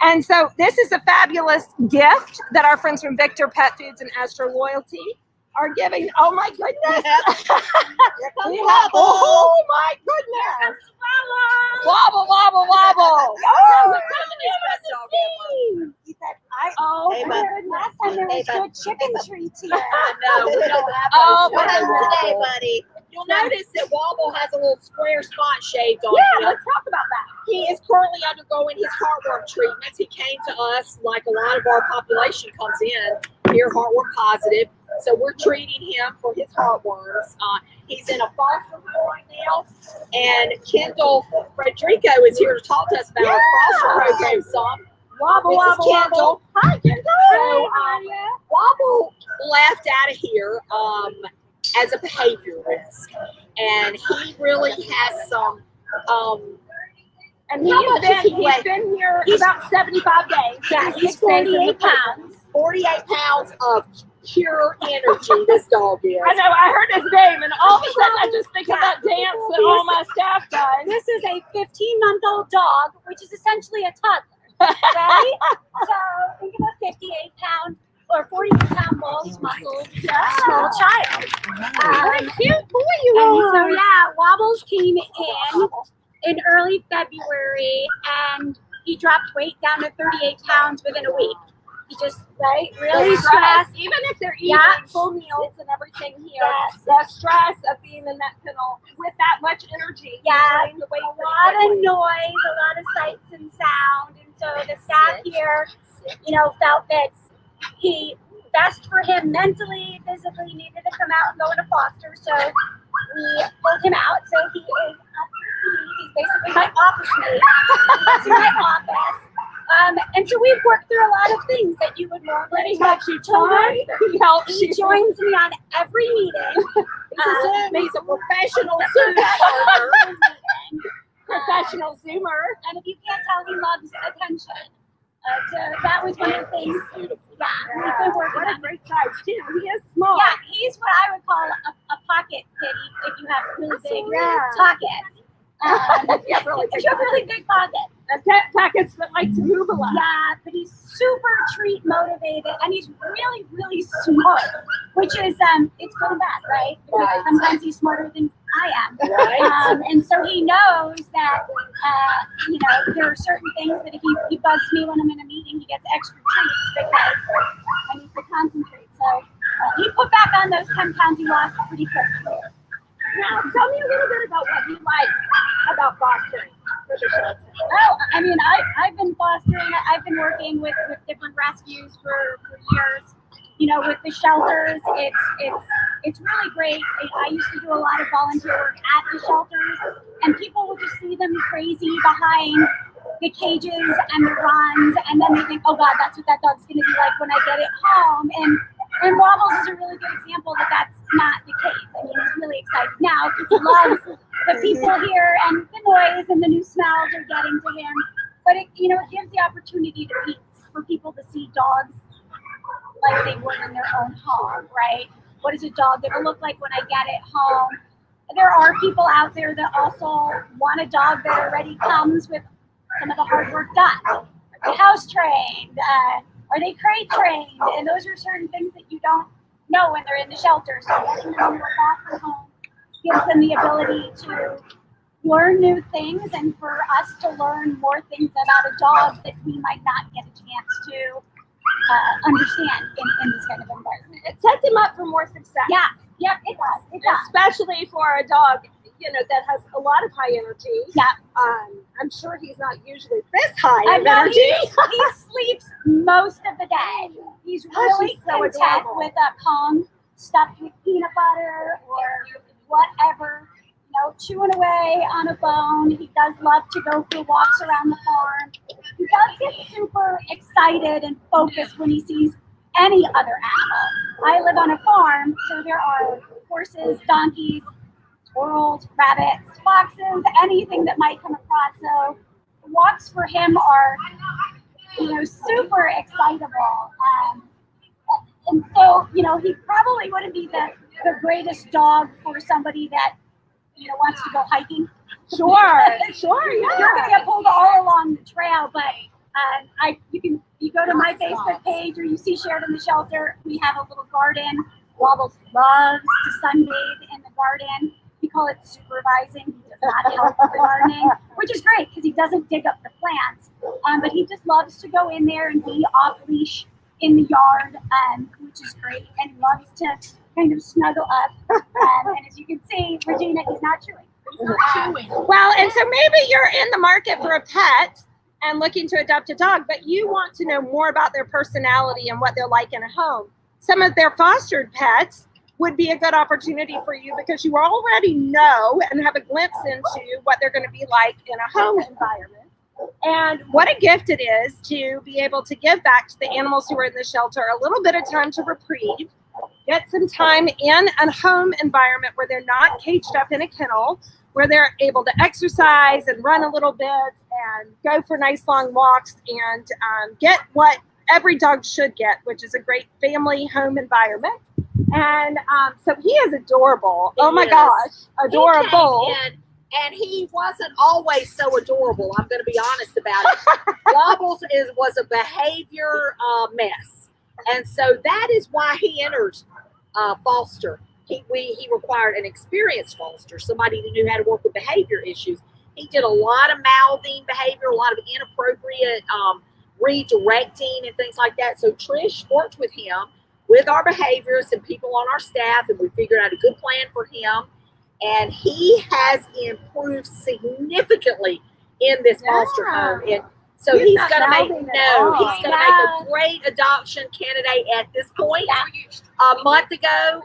And so this is a fabulous gift that our friends from Victor Pet Foods and Astro Loyalty are giving. Oh my goodness. We have, oh my goodness. Wobble, wobble, wobble. Oh, Oh, my goodness. last time there was good chicken treats here. No, we don't have Oh, those. what happened today, buddy? You'll notice that Wobble has a little square spot shaved on Yeah, him. let's talk about that. He is currently undergoing his heartworm treatments. He came to us like a lot of our population comes in here, heartworm positive. So we're treating him for his heartworms. He's in a foster home right now. And Kendall Frederico is here to talk to us about our foster program some. Wobble, This is wobble, Kendall. wobble. Hi, Kendall. So Wobble left out of here as a behavior risk. And he really has some And How much does he weigh? he's been here about 75 days. Yeah, he's 48 pounds. 48 pounds of pure energy, this dog is. I know, I heard his name, and all of a sudden I just think of that dance that all my staff does. This is a 15-month-old dog, which is essentially a toddler, right? So think of a 58-pound or 40-pound muscle small child. What a cute boy you And are. so yeah, Wobbles came in early February, and he dropped weight down to 38 pounds within a week. He just really stressed. Even if they're eating full meals and everything here, Yes. the stress of being in that kennel with that much energy. Yeah, the weight a lot of noise, a lot of sights and sound, and so the staff here, felt that he best for him mentally, physically needed to come out and go into foster. So we pulled him out. So he is he's basically my office mate. He's in my office. And so we've worked through a lot of things that you would normally have you children. He helps He you. joins me on every meeting. He's a professional Zoom partner. Professional Zoomer. And if you can't tell, he loves attention. So that was one of the things. Beautiful. Yeah, we've been working What a on. great size, too. He is small. Yeah, he's what I would call a pocket kitty if you have really big pockets. Yeah, really If you have really big pockets. Packets that like to move a lot. Yeah, but he's super treat motivated, and he's really, really smart, which is it's good and bad, right? Because Right. sometimes he's smarter than I am. Right. And so he knows that there are certain things that if he bugs me when I'm in a meeting, he gets extra treats because I need to concentrate. So he put back on those 10 pounds he lost pretty quickly. Now, tell me a little bit about what you like about fostering for the shelter. Oh, I mean, I've been fostering. I've been working with different rescues for years. With the shelters, it's really great. I used to do a lot of volunteer work at the shelters, and people would just see them crazy behind the cages and the runs, and then they think, oh God, that's what that dog's going to be like when I get it home. And Wobbles is a really good example that that's not the case. I mean, he's really excited now because he loves the people here and the noise and the new smells are getting to him. But it gives the opportunity for people to see dogs like they would in their own home, right? What is a dog going to look like when I get it home? There are people out there that also want a dog that already comes with some of the hard work done. Are they house trained? Are they crate trained? And those are certain things that you don't know when they're in the shelter. So getting them into a foster home gives them the ability to learn new things and for us to learn more things about a dog that we might not get a chance to understand in this kind of environment. It sets him up for more success. Yeah, yep, it does. It does. Especially for a dog, that has a lot of high energy. Yeah. I'm sure he's not usually this high I of know energy. he sleeps most of the day. He's really he's so content adorable. with a Kong stuffed with peanut butter or whatever, chewing away on a bone. He does love to go for walks around the farm. He does get super excited and focused when he sees any other animal. I live on a farm, so there are horses, donkeys, squirrels, rabbits, foxes, anything that might come across. So walks for him are, super excitable. And so, he probably wouldn't be the greatest dog for somebody that, wants to go hiking. Sure, yeah. You're going to get pulled all along the trail, but you go to my Facebook page or you see Shared in the Shelter, we have a little garden. Wobble loves to sunbathe in the garden. We call it supervising. He does not help with the gardening, which is great because he doesn't dig up the plants. But he just loves to go in there and be off leash in the yard, which is great. And he loves to kind of snuggle up. And as you can see, Regina, he's not chewing. Well, and so maybe you're in the market for a pet and looking to adopt a dog, but you want to know more about their personality and what they're like in a home. Some of their fostered pets would be a good opportunity for you because you already know and have a glimpse into what they're going to be like in a home environment. And what a gift it is to be able to give back to the animals who are in the shelter a little bit of time to reprieve, get some time in a home environment where they're not caged up in a kennel, where they're able to exercise and run a little bit and go for nice long walks and get what every dog should get, which is a great family home environment. And so he is adorable. Oh my gosh, adorable. And he wasn't always so adorable. I'm going to be honest about it. Wobbles was a behavior mess. And so that is why he entered foster. He required an experienced foster, somebody who knew how to work with behavior issues. He did a lot of mouthing behavior, a lot of inappropriate redirecting and things like that. So Trish worked with him, with our behaviorists and people on our staff, and we figured out a good plan for him. And he has improved significantly in this foster home. And so he's going to make a great adoption candidate at this point. A month ago,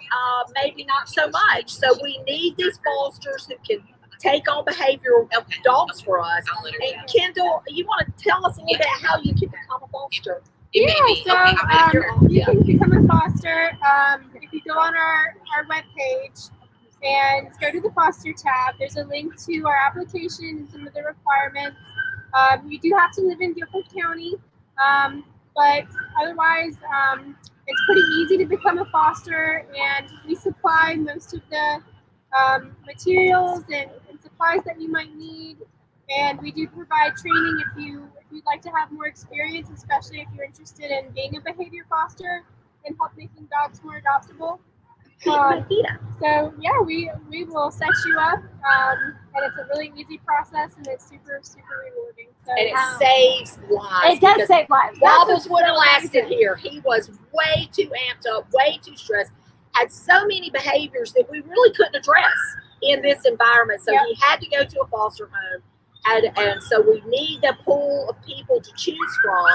maybe not so much. So we need these fosters who can take on behavioral dogs for us. And Kendall, you want to tell us a little bit how you can become a foster? Yeah, so you can become a foster if you go on our webpage and go to the foster tab. There's a link to our application and some of the requirements. You do have to live in Guilford County, but otherwise it's pretty easy to become a foster, and we supply most of the materials and supplies that you might need. And we do provide training if you'd like to have more experience, especially if you're interested in being a behavior foster and help making dogs more adoptable. So yeah, we will set you up, and it's a really easy process, and it's super, super rewarding. So, and it saves lives. It does save lives. Wobbles would have lasted here. He was way too amped up, way too stressed, had so many behaviors that we really couldn't address in this environment. So he had to go to a foster home. And so we need a pool of people to choose from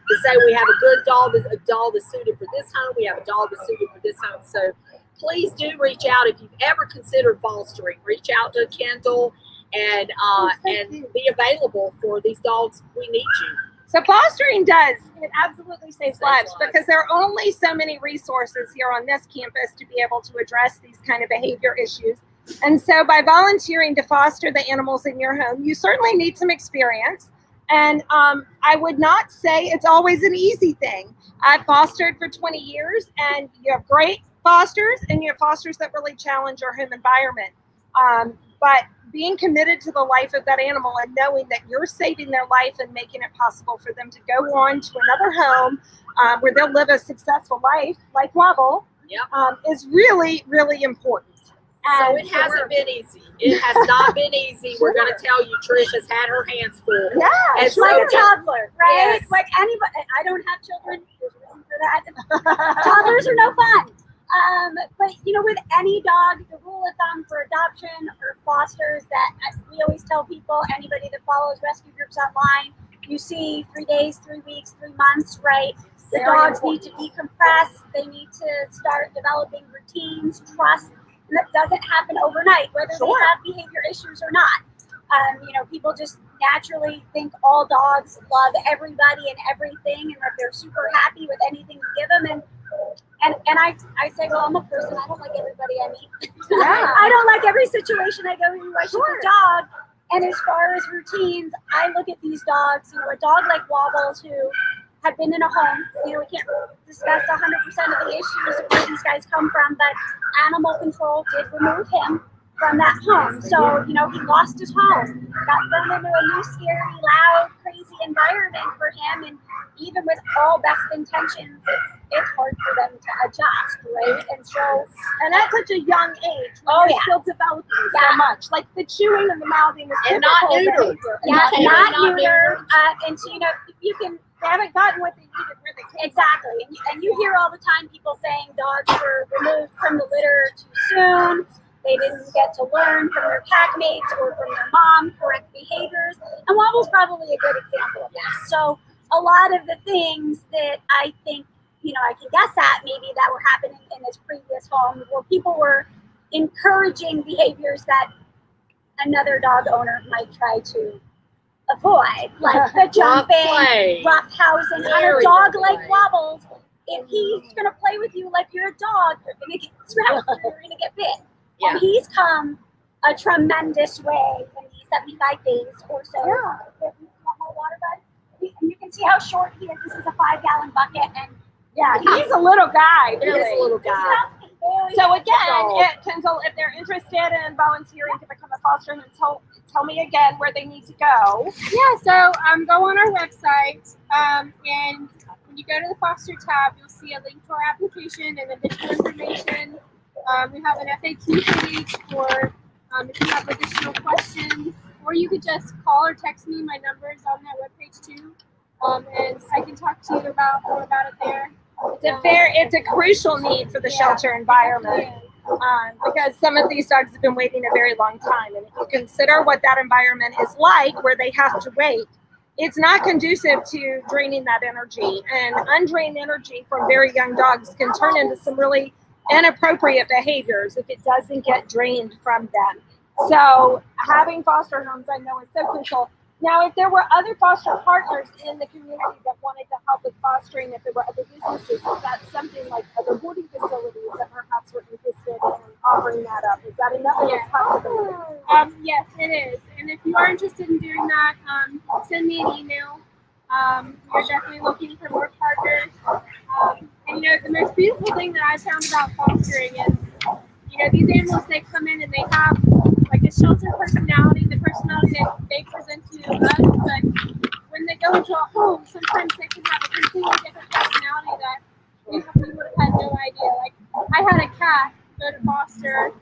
to say we have a good dog, a dog that's suited for this home, we have a dog that's suited for this home. So please do reach out if you've ever considered fostering. Reach out to Kendall and be available for these dogs. We need you. So fostering it absolutely saves lives because there are only so many resources here on this campus to be able to address these kind of behavior issues. And so by volunteering to foster the animals in your home, you certainly need some experience. And I would not say it's always an easy thing. I've fostered for 20 years, and you have great fosters, and you have fosters that really challenge our home environment. But being committed to the life of that animal and knowing that you're saving their life and making it possible for them to go on to another home where they'll live a successful life, like Wobble, is really, really important. So And it hasn't been easy. It has not been easy. We're going to tell you, Trish has had her hands full. Yeah, And It's like so a toddler, right? Yes. Like anybody, I don't have children. There's a reason for that. Toddlers are no fun. But you know, with any dog, the rule of thumb for adoption or fosters that we always tell people, anybody that follows rescue groups online, you see 3 days, 3 weeks, 3 months, right? The dogs need to decompress. They need to start developing routines, trust. And that doesn't happen overnight, whether they have behavior issues or not. You know, people just naturally think all dogs love everybody and everything, and that they're super happy with anything you give them. And I say, well, I'm a person. I don't like everybody I meet. Yeah. I don't like every situation I go to. I shoot the dog. And as far as routines, I look at these dogs. You know, a dog like Wobbles, who have been in a home. You know, we can't discuss 100% of the issues of where these guys come from, but animal control did remove him from that home. So, you know, he lost his home, got thrown into a new, scary, loud, crazy environment for him. And even with all best intentions, it's hard for them to adjust, right? And so, And at such a young age, when Oh, you're yeah. still developing so much. Like the chewing and the mouthing is And not typical neutered. behavior. not neutered. And so, you know, you can. They haven't gotten what they needed where they came Exactly. And you hear all the time people saying dogs were removed from the litter too soon. They didn't get to learn from their pack mates or from their mom correct behaviors. And Wobble's probably a good example of that. So a lot of the things that I think, you know, I can guess at maybe that were happening in this previous home where people were encouraging behaviors that another dog owner might try to avoid, like the jumping, rough housing. On a dog like Wobbles, if he's gonna play with you like you're a dog, you're gonna get scratched, you're gonna get bit. Yeah. And he's come a tremendous way in the 75 days or so. Yeah. You want more water, bud? And you can see how short he is. This is a 5-gallon bucket, and Yeah, he's a little guy, He really. is a little guy. So again, if they're interested in volunteering to become a foster home, tell me again where they need to go. Yeah, so go on our website, and when you go to the foster tab, you'll see a link to our application and additional information. We have an FAQ page for if you have additional questions, or you could just call or text me. My number is on that webpage too, and I can talk to you more about it there. It's a crucial need for the shelter environment. Because some of these dogs have been waiting a very long time. And if you consider what that environment is like, where they have to wait, it's not conducive to draining that energy. And undrained energy from very young dogs can turn into some really inappropriate behaviors if it doesn't get drained from them. So having foster homes, I know, is so crucial. Now, if there were other foster partners in the community that wanted to help with fostering, if there were other businesses, is that something like other boarding facilities that perhaps were interested in offering that up? Is that another possibility? Yes, it is. And if you are interested in doing that, send me an email. We're definitely looking for more partners. And you know, the most beautiful thing that I found about fostering is, you know, these animals, they come in and they have like a shelter personality, the personality that they present to us, but when they go into a home, sometimes they can have a completely different personality that we would have had no idea. Like, I had a cat go to foster,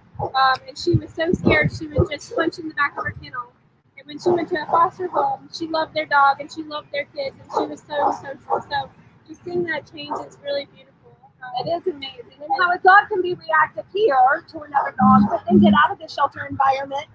and she was so scared she would just punch in the back of her kennel. And when she went to a foster home, she loved their dog and she loved their kids, and she was so social. So just seeing that change is really beautiful. It is amazing. And how a dog can be reactive here to another dog, but then get out of the shelter environment,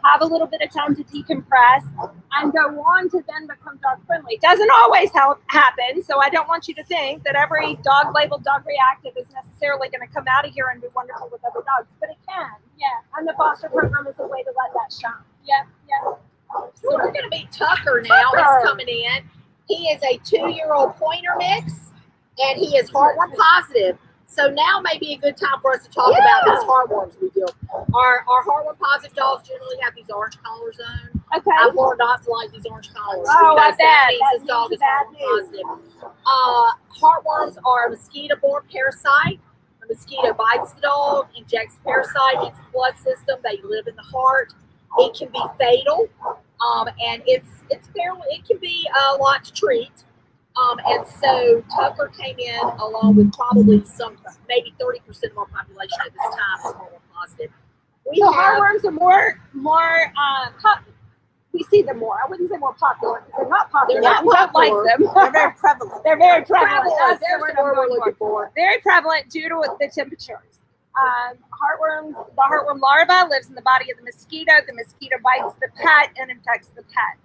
have a little bit of time to decompress, and go on to then become dog friendly. It doesn't always happen, so I don't want you to think that every dog labeled dog reactive is necessarily going to come out of here and be wonderful with other dogs, but it can. Yeah. And the foster program is a way to let that shine. Yeah. So we're going to meet Tucker now. He's coming in. He is a 2-year-old pointer mix, and he is heartworm positive. So now may be a good time for us to talk about these heartworms we do. Our heartworm positive dogs generally have these orange collars on. Okay. I've learned not to like these orange collars. Oh, I because that bet. means this dog is heartworm positive. Heartworms are a mosquito-borne parasite. A mosquito bites the dog, injects parasite into the blood system. They live in the heart. It can be fatal, and it can be a lot to treat. And so Tucker came in along with probably maybe 30% of our population at this time is heartworm positive. So heartworms are more we see them more. I wouldn't say more popular because they're not popular. They're not We don't like popular. them. They're very prevalent. They're very prevalent. That's That's the word we're looking for. Very prevalent due to the temperatures. The heartworm larva lives in the body of the mosquito. The mosquito bites the pet and infects the pet.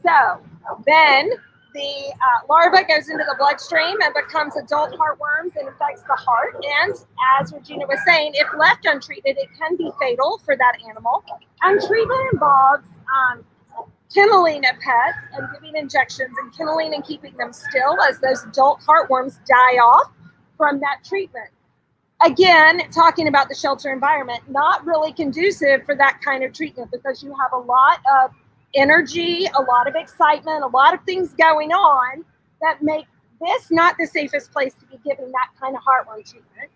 So then the larva goes into the bloodstream and becomes adult heartworms and infects the heart. And as Regina was saying, if left untreated, it can be fatal for that animal. And treatment involves kenneling a pet and giving injections and kenneling and keeping them still as those adult heartworms die off from that treatment. Again, talking about the shelter environment, not really conducive for that kind of treatment because you have a lot of energy, a lot of excitement, a lot of things going on that make this not the safest place to be giving that kind of heartworm treatment.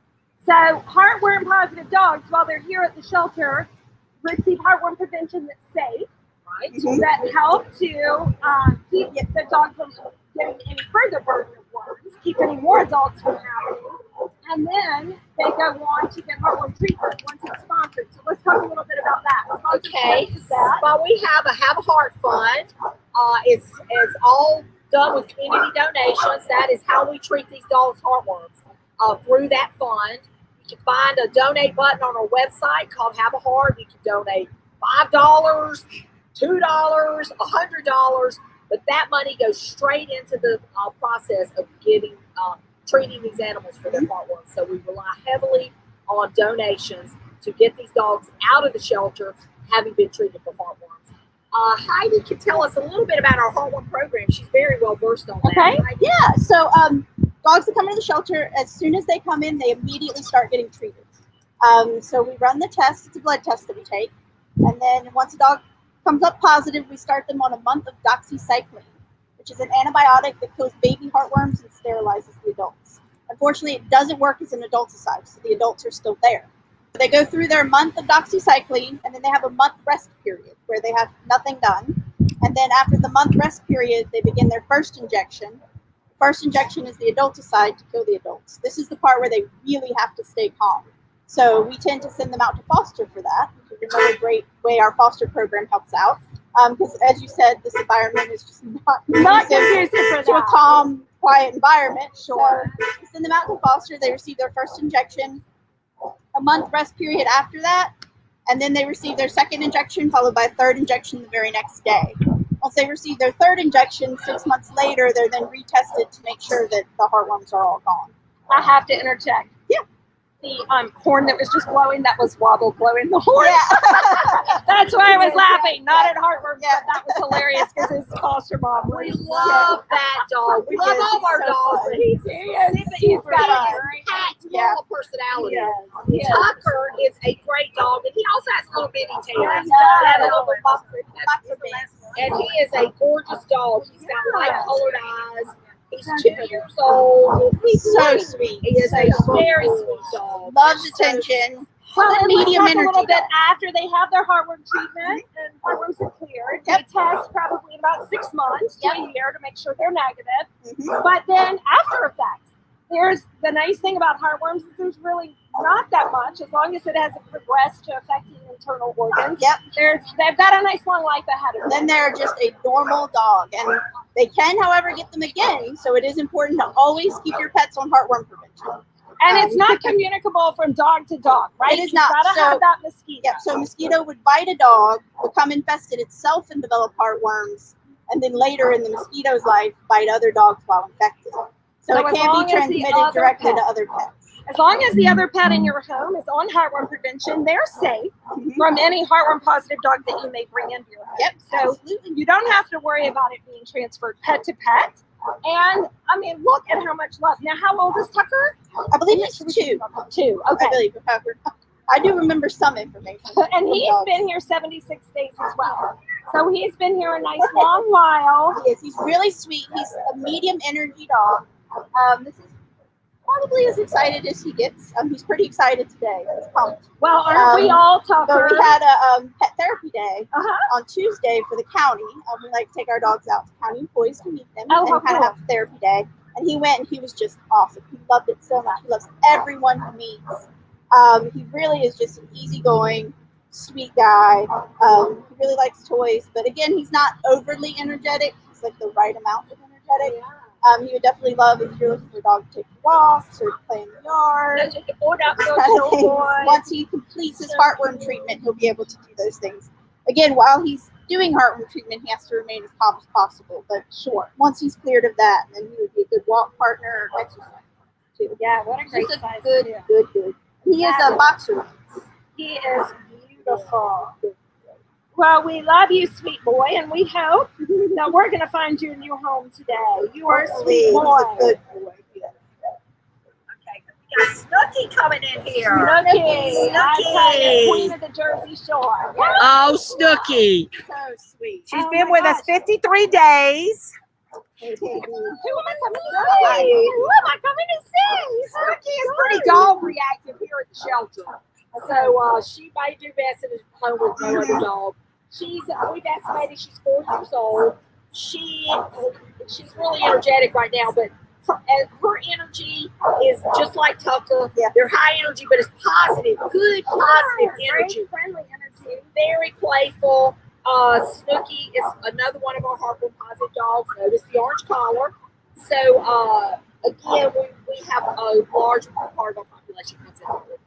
So heartworm positive dogs, while they're here at the shelter, receive heartworm prevention that's safe, right? That help to keep the dog from getting any further burden of worms, keep any more adults from happening. And then they go on to get heartworm treatment once it's sponsored. So let's talk a little bit about that. Okay, well, we have a Heart Fund. It's all done with community donations. That is how we treat these dogs' heartworms, through that fund. You can find a donate button on our website called Have a Heart. You can donate $5, $2, $100, but that money goes straight into the process of treating these animals for their heartworms. So we rely heavily on donations to get these dogs out of the shelter having been treated for heartworms. Heidi can tell us a little bit about our heartworm program. She's very well versed on that. Okay. Yeah. So dogs that come into the shelter, as soon as they come in, they immediately start getting treated. So we run the test. It's a blood test that we take. And then once a dog comes up positive, we start them on a month of doxycycline, which is an antibiotic that kills baby heartworms and sterilizes the adults. Unfortunately, it doesn't work as an adulticide, so the adults are still there. They go through their month of doxycycline, and then they have a month rest period where they have nothing done. And then after the month rest period, they begin their first injection. The first injection is the adulticide to kill the adults. This is the part where they really have to stay calm. So we tend to send them out to foster for that, which is another great way our foster program helps out. Because as you said, this environment is just not conducive to a calm, quiet environment. Sure. So we send them out to foster. They receive their first injection, a month rest period after that, and then they receive their second injection, followed by a third injection the very next day. Once they receive their third injection, 6 months later, they're then retested to make sure that the heartworms are all gone. I have to interject. Yeah. The horn that was just blowing, that was Wobble blowing the horn. Yeah. That's why I was laughing, not at heartworms, but that was hilarious because his foster mom. We love that dog. We love all our dogs. But he's got a packed full of personality. Yes. Tucker is a great dog, and he also has a little bitty tail. And he is a gorgeous dog. He's got light colored eyes. He's 2 years old. He's so sweet. He is a very sweet dog. Loves attention. Well, medium a little energy. bit after they have their heartworm treatment and heartworms are cleared. They test probably in about 6 months to a year to make sure they're negative. But then after effects, there's the nice thing about heartworms is there's really not that much as long as it hasn't progressed to affecting internal organs. They've got a nice long life ahead of them. Then they're just a normal dog, and they can, however, get them again. So it is important to always keep your pets on heartworm prevention. And it's not communicable from dog to dog, right? It is not. You've got to have that mosquito. Yeah, so a mosquito would bite a dog, become infested itself and develop heartworms, and then later in the mosquito's life, bite other dogs while infected. So it can be transmitted directly to other pets. As long as the other pet in your home is on heartworm prevention, they're safe from any heartworm positive dog that you may bring into your home. Yep, so absolutely. You don't have to worry about it being transferred pet to pet. And I mean, look at how much love. Now, how old is Tucker? I believe it's 2. 2. Okay. I believe I do remember some information. And he's been here 76 days as well. So he's been here a nice long while. He is. He's really sweet. He's a medium energy dog. This is probably as excited as he gets. He's pretty excited today. He's pumped. Well, aren't we all, Tucker? But we had a pet therapy day on Tuesday for the county. We like to take our dogs out to county employees to meet them and kind of have a therapy day. And he went and he was just awesome. He loved it so much. He loves everyone he meets. He really is just an easygoing, sweet guy. He really likes toys, but again, he's not overly energetic. He's like the right amount of energetic. He would definitely love if you're looking for a dog to take walks or play in the yard. Those kind of things. Once he completes his heartworm treatment, he'll be able to do those things. Again, while he's doing heartworm treatment, he has to remain as calm as possible. But sure, once he's cleared of that, then he would be a good walk partner or exercise partner too. Yeah, what a great He's a size. good. He is a boxer. He is beautiful. Well, we love you, sweet boy, and we hope that we're going to find you a new home today. You are a sweet boy. He's a good boy. We got Snooky coming in here. Snooky. Snooky. Queen of the Jersey Shore. Oh, Snooky. So sweet. She's Oh been my with us gosh. 53 days. Who am I coming to see? Who am I coming to see? Snooky is pretty dog reactive here at the shelter. So she might do best in a home with no other dog. We've estimated she's 4 years old. She's really energetic right now, but her energy is just like Tucker. Yeah. They're high energy, but it's positive, good positive energy. Friendly energy. Very playful. Snooky is another one of our heartworm positive dogs. Notice the orange collar. So again, we have a large part of our population comes in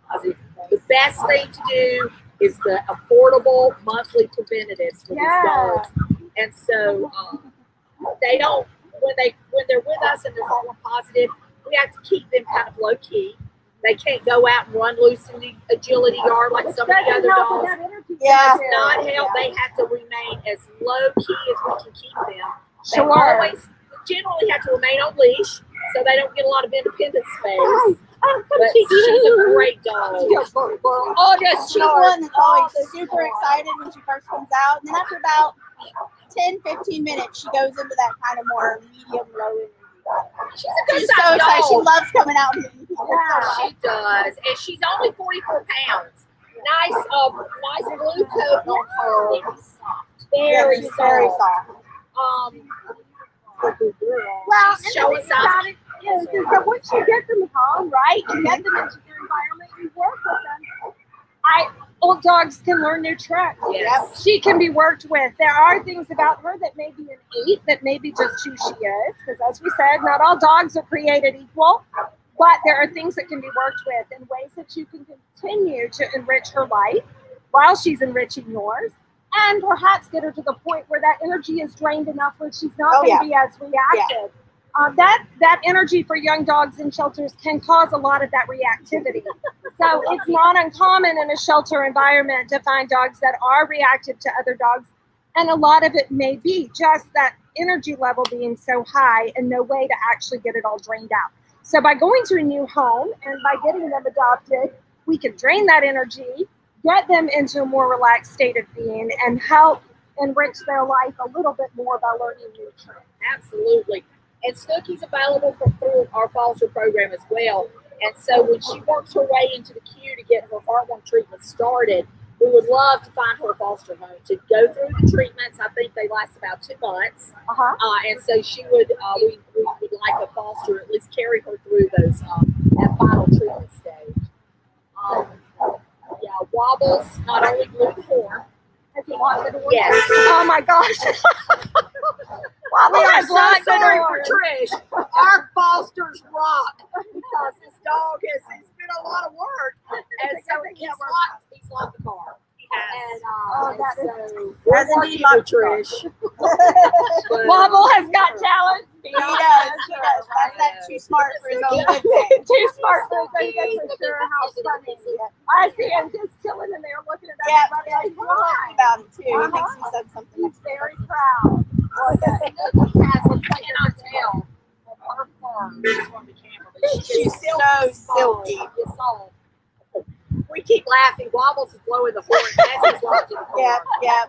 positive. The best thing to do is the affordable monthly preventatives for these dogs. And so they don't when they're with us and they're heartworm positive, we have to keep them kind of low key. They can't go out and run loose in the agility yard like some of the other dogs. Yeah. Does not help. They have to remain as low key as we can keep them. They Sure. always generally have to remain on leash so they don't get a lot of independent space. But she's a great dog. Oh, just She's one that's always super excited when she first comes out. And then after about 10-15 minutes, she goes into that kind of more medium low energy. She's a good She's so size excited. She dog. loves coming out and meeting people. She does, and she's only 44 pounds. Nice blue coat on her. Very She's soft. very soft. Well, She's showing signs. Is that once you get them home, right? You get them into your environment, you work with them. Old dogs can learn new tricks. Yes. She can be worked with. There are things about her that may be an 8, that may be just who she is. Because as we said, not all dogs are created equal. But there are things that can be worked with in ways that you can continue to enrich her life while she's enriching yours. And perhaps get her to the point where that energy is drained enough where she's not going to be as reactive. That energy for young dogs in shelters can cause a lot of that reactivity. So it's not uncommon in a shelter environment to find dogs that are reactive to other dogs. And a lot of it may be just that energy level being so high and no way to actually get it all drained out. So by going to a new home and by getting them adopted, we can drain that energy, get them into a more relaxed state of being, and help enrich their life a little bit more by learning new tricks. Absolutely. And Snooky's available through our foster program as well. And so when she works her way into the queue to get her heartworm treatment started, we would love to find her a foster home to go through the treatments. I think they last about 2 months. And so she would, we would like a foster at least carry her through those that final treatment stage. Wobbles not only blew the horn. Yes. Oh my gosh. We are so Blood sorry for for Trish. Our fosters rock because this dog it's been a lot of work, and so he's locked the car. And we're working with Trish. Wobble has got talent. He does. That's that too smart for his own good thing. Too smart for his own good for sure. How funny. I see him just chilling in there looking at everybody like, He's real happy about it too. He thinks he said something. He's very proud. Cannot tell from her fur from the camera, but she's so silky. We keep laughing. Wobbles is blowing the horn as he's watching the car. Yeah.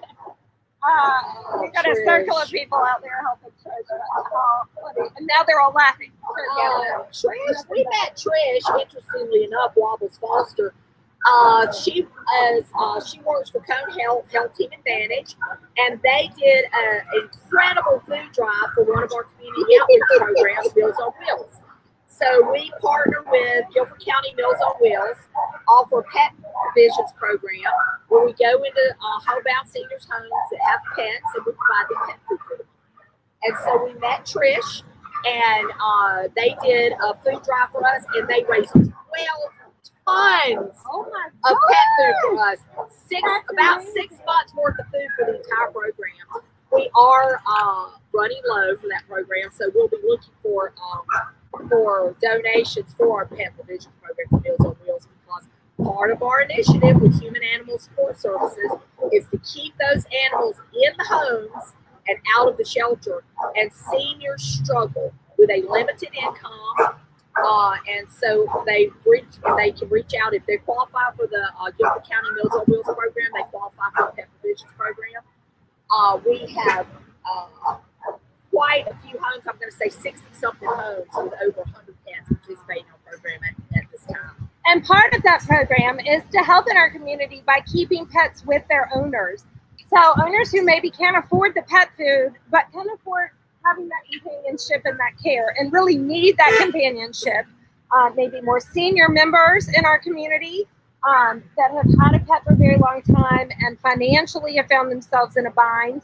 We got a circle of people out there helping Trish. And now they're all laughing. Trish, we met Trish, interestingly enough, Wobble's foster. She works for Cone Health Team Advantage, and they did an incredible food drive for one of our community outreach programs, Meals on Wheels. So we partner with Guilford County Meals on Wheels, offer pet provisions program where we go into homebound seniors' homes that have pets and we provide them pet food for them. And so we met Trish, and they did a food drive for us, and they raised 12 tons of pet food for us. About 6 months worth of food for the entire program. We are running low for that program, so we'll be looking for donations for our pet provisions program for Meals on Wheels, because part of our initiative with Human Animal Support Services is to keep those animals in the homes and out of the shelter. And seniors struggle with a limited income, and so they can reach out if they qualify for the Guilford County Meals on Wheels program. They qualify for the pet provisions program. We have quite a few homes. I'm going to say 60-something homes with over 100 pets participating in our program at this time. And part of that program is to help in our community by keeping pets with their owners. So owners who maybe can't afford the pet food, but can afford having that companionship and that care and really need that companionship. Maybe more senior members in our community that have had a pet for a very long time and financially have found themselves in a bind.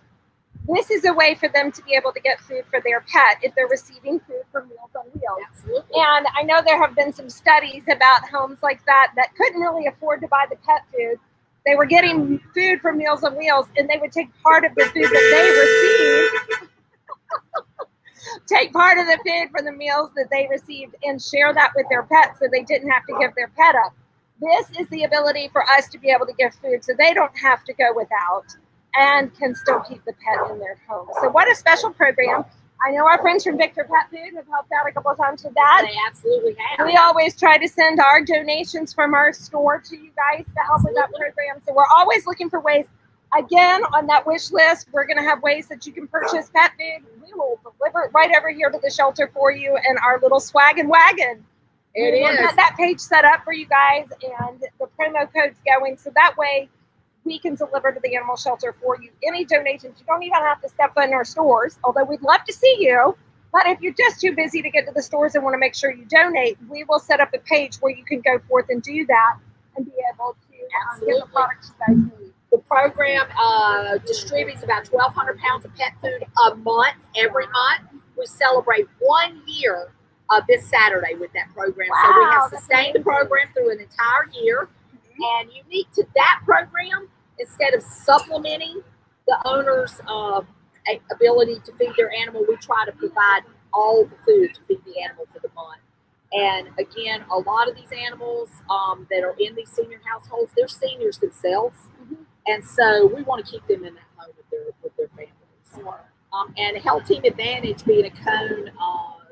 This is a way for them to be able to get food for their pet if they're receiving food from Meals on Wheels. Absolutely. And I know there have been some studies about homes like that couldn't really afford to buy the pet food. They were getting food from Meals on Wheels, and they would take part of the food that they received, take part of the food from the meals that they received and share that with their pets so they didn't have to give their pet up. This is the ability for us to be able to give food so they don't have to go without and can still keep the pet in their home. So what a special program. I know our friends from Victor Pet Food have helped out a couple of times with that. They absolutely have. We always try to send our donations from our store to you guys to help with that program. So we're always looking for ways. Again, on that wish list, we're going to have ways that you can purchase pet food. We will deliver it right over here to the shelter for you in our little swag and wagon. It is. We'll get that page set up for you guys and the promo code's going. So that way we can deliver to the animal shelter for you. Any donations, you don't even have to step in our stores, although we'd love to see you. But if you're just too busy to get to the stores and want to make sure you donate, we will set up a page where you can go forth and do that and be able to get the products you guys need. The program distributes about 1,200 pounds of pet food a month, every month. We celebrate 1 year this Saturday with that program. Wow, so we have that's sustained the program through an entire year. And unique to that program, instead of supplementing the owner's ability to feed their animal, we try to provide all the food to feed the animal for the month. And again, a lot of these animals that are in these senior households, they're seniors themselves. And so we want to keep them in that home with their families. And Health Team Advantage, being a Cone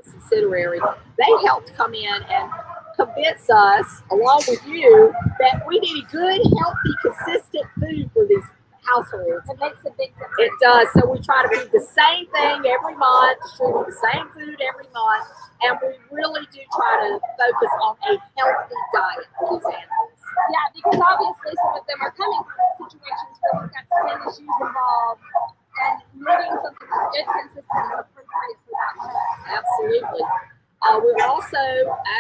subsidiary, they helped come in and convince us, along with you, that we need good, healthy, consistent food for these households. It makes a big difference. It does. So we try to do the same thing every month, distribute the same food every month, and we really do try to focus on a healthy diet for these animals. Yeah, because obviously some of them are coming from situations where we've got skin issues involved, and needing something that's good, consistent, and appropriate for that pet. Absolutely. We're also,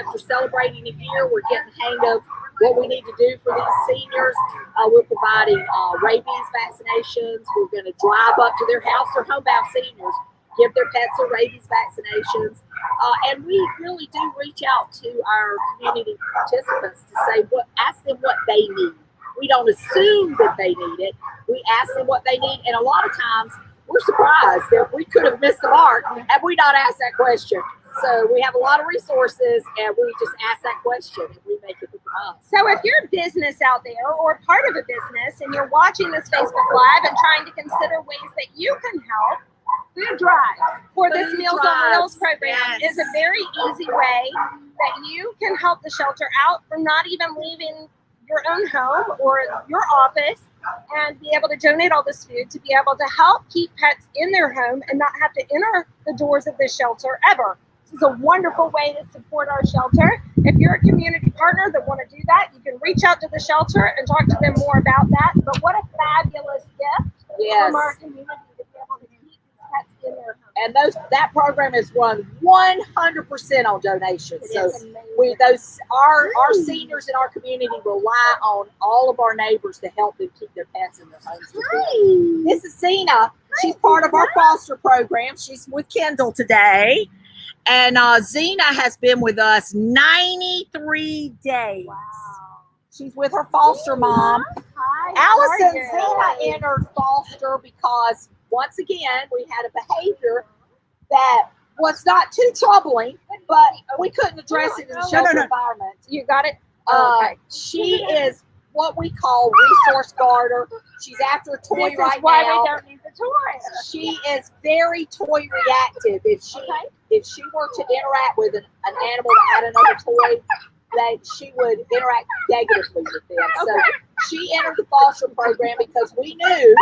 after celebrating a year, we're getting the hang of what we need to do for these seniors. We're providing rabies vaccinations. We're going to drive up to their house or homebound seniors, give their pets their rabies vaccinations. And we really do reach out to our community participants to say, ask them what they need. We don't assume that they need it. We ask them what they need. And a lot of times we're surprised that we could have missed the mark had we not asked that question. So we have a lot of resources, and we just ask that question, and we make it up. So if you're a business out there or part of a business and you're watching this Facebook Live and trying to consider ways that you can help, Food Drive for this Meals on Wheels program is a very easy way that you can help the shelter out from not even leaving your own home or your office, and be able to donate all this food to be able to help keep pets in their home and not have to enter the doors of the shelter ever. This is a wonderful way to support our shelter. If you're a community partner that want to do that, you can reach out to the shelter and talk to them more about that. But what a fabulous gift from our community to be able to keep these pets in their home. And that program is run 100% on donations. So our seniors in our community rely on all of our neighbors to help them keep their pets in their homes. This is Zena. She's part of our foster program. She's with Kendall today. And Zena has been with us 93 days. Wow. She's with her foster mom. Hi, Allison, Zena entered foster because, once again, we had a behavior that was not too troubling, but we couldn't address it in a shelter environment. You got it? She is what we call resource guarder. She's after a toy This right is why now. we don't need the toy. She is very toy reactive. If she were to interact with an animal that had another toy, that she would interact negatively with them. So she entered the foster program because we knew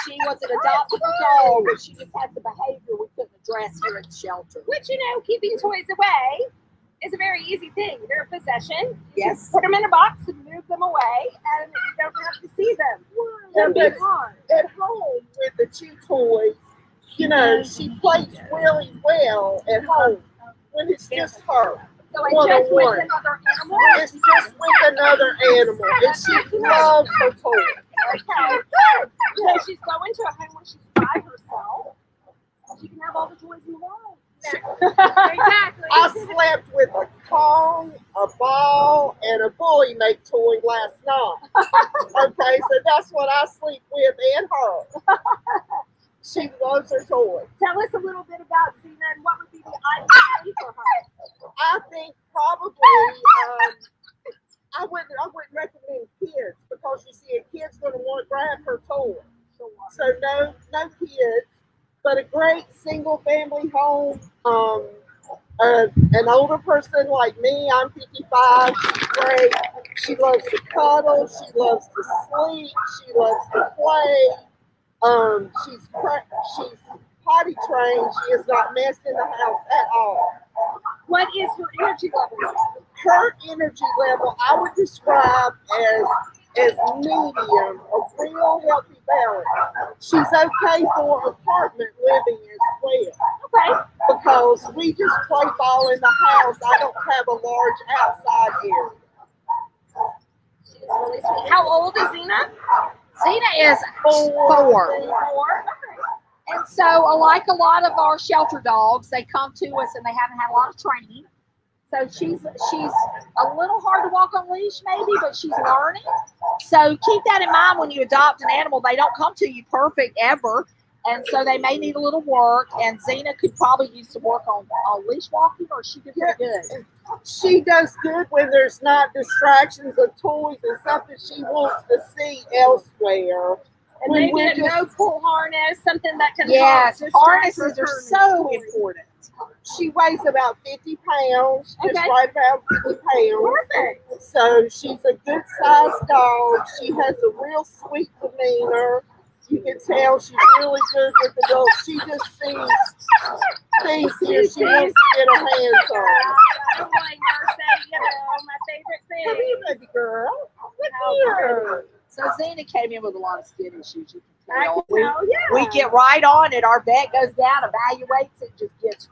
she was an adoptable dog, but she just had the behavior we couldn't address here at the shelter. Which, keeping toys away is a very easy thing. They're a possession. You Yes. just put them in a box and move them away, and you don't have to see them. But at home with the two toys, she plays really well at home when it's just her. So I just with another animal. It's just with another animal, and she loves her toys. Okay, good. So she's going to a home where she's by herself. She can have all the toys in the world. Exactly. I slept with a Kong, a ball, and a bully mate toy last night. Okay, so that's what I sleep with and her. She loves her toys. Tell us a little bit about Zena and what would be the ideal day for her. I think probably I wouldn't recommend kids because you see a kid's going to want to grab her toy. So no kids, but a great single family home. An older person like me, I'm 55. She's great. She loves to cuddle. She loves to sleep. She loves to play. She's potty trained. She is not messed in the house at all. What is her energy level? Her energy level I would describe as medium, a real healthy balance. She's okay for apartment living as well. Okay. Because we just play ball in the house. I don't have a large outside area. She's really sweet. How old is Zena? Zena is 4. 4. Okay. And so, like a lot of our shelter dogs, they come to us and they haven't had a lot of training. So she's a little hard to walk on leash maybe, but she's learning. So keep that in mind when you adopt an animal. They don't come to you perfect ever. And so they may need a little work. And Zena could probably use some work on leash walking, or she could do good. She does good when there's not distractions of toys and something she wants to see elsewhere. And maybe a no-pull harness, something that can Yes, help harnesses are so important. She weighs about 50 pounds, just Okay. right about 50 pounds. Perfect. So she's a good sized dog. She has a real sweet demeanor. You can tell she's really good with the dog. She just sees things here she wants to get her hands on. I don't blame her. Say, my favorite thing. Come here, baby girl. Look How here. So Zena came in with a lot of skin issues. You I can tell. can tell, yeah. We get right on it. Our vet goes down, evaluates it, just gets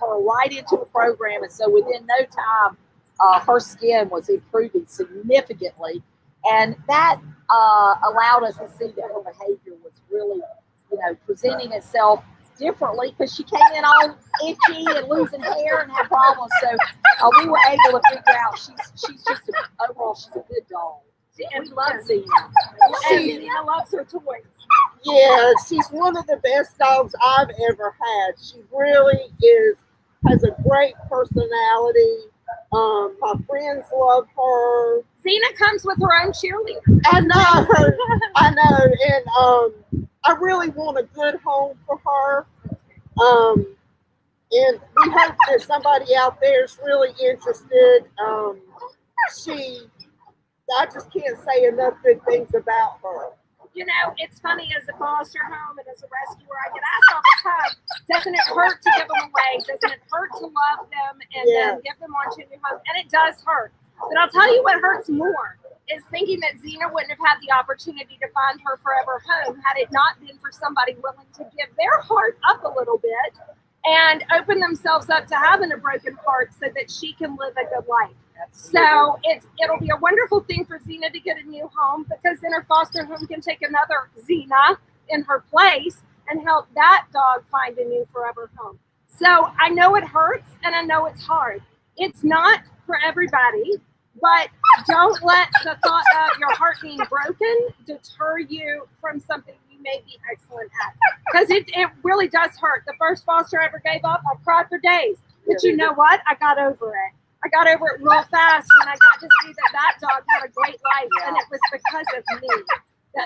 her right into the program. And so within no time, her skin was improving significantly. And that allowed us to see that her behavior was really, presenting itself differently because she came in all itchy and losing hair and had problems. So we were able to figure out she's just overall she's a good dog. And we love Zena. Zena loves her toys. Yeah, she's one of the best dogs I've ever had. She really has a great personality. My friends love her. Zena comes with her own cheerleader. I know, and I really want a good home for her. And we hope that somebody out there is really interested. I just can't say enough good things about her. It's funny, as a foster home and as a rescuer, I get asked all the time, doesn't it hurt to give them away? Doesn't it hurt to love them and then give them on to a new home? And it does hurt. But I'll tell you what hurts more is thinking that Xena wouldn't have had the opportunity to find her forever home had it not been for somebody willing to give their heart up a little bit and open themselves up to having a broken heart so that she can live a good life. So it'll be a wonderful thing for Xena to get a new home, because then her foster home can take another Xena in her place and help that dog find a new forever home. So I know it hurts and I know it's hard. It's not for everybody, but don't let the thought of your heart being broken deter you from something you may be excellent at. Because it really does hurt. The first foster I ever gave up, I cried for days. But you know what? I got over it. I got over it real fast when I got to see that dog had a great life, and it was because of me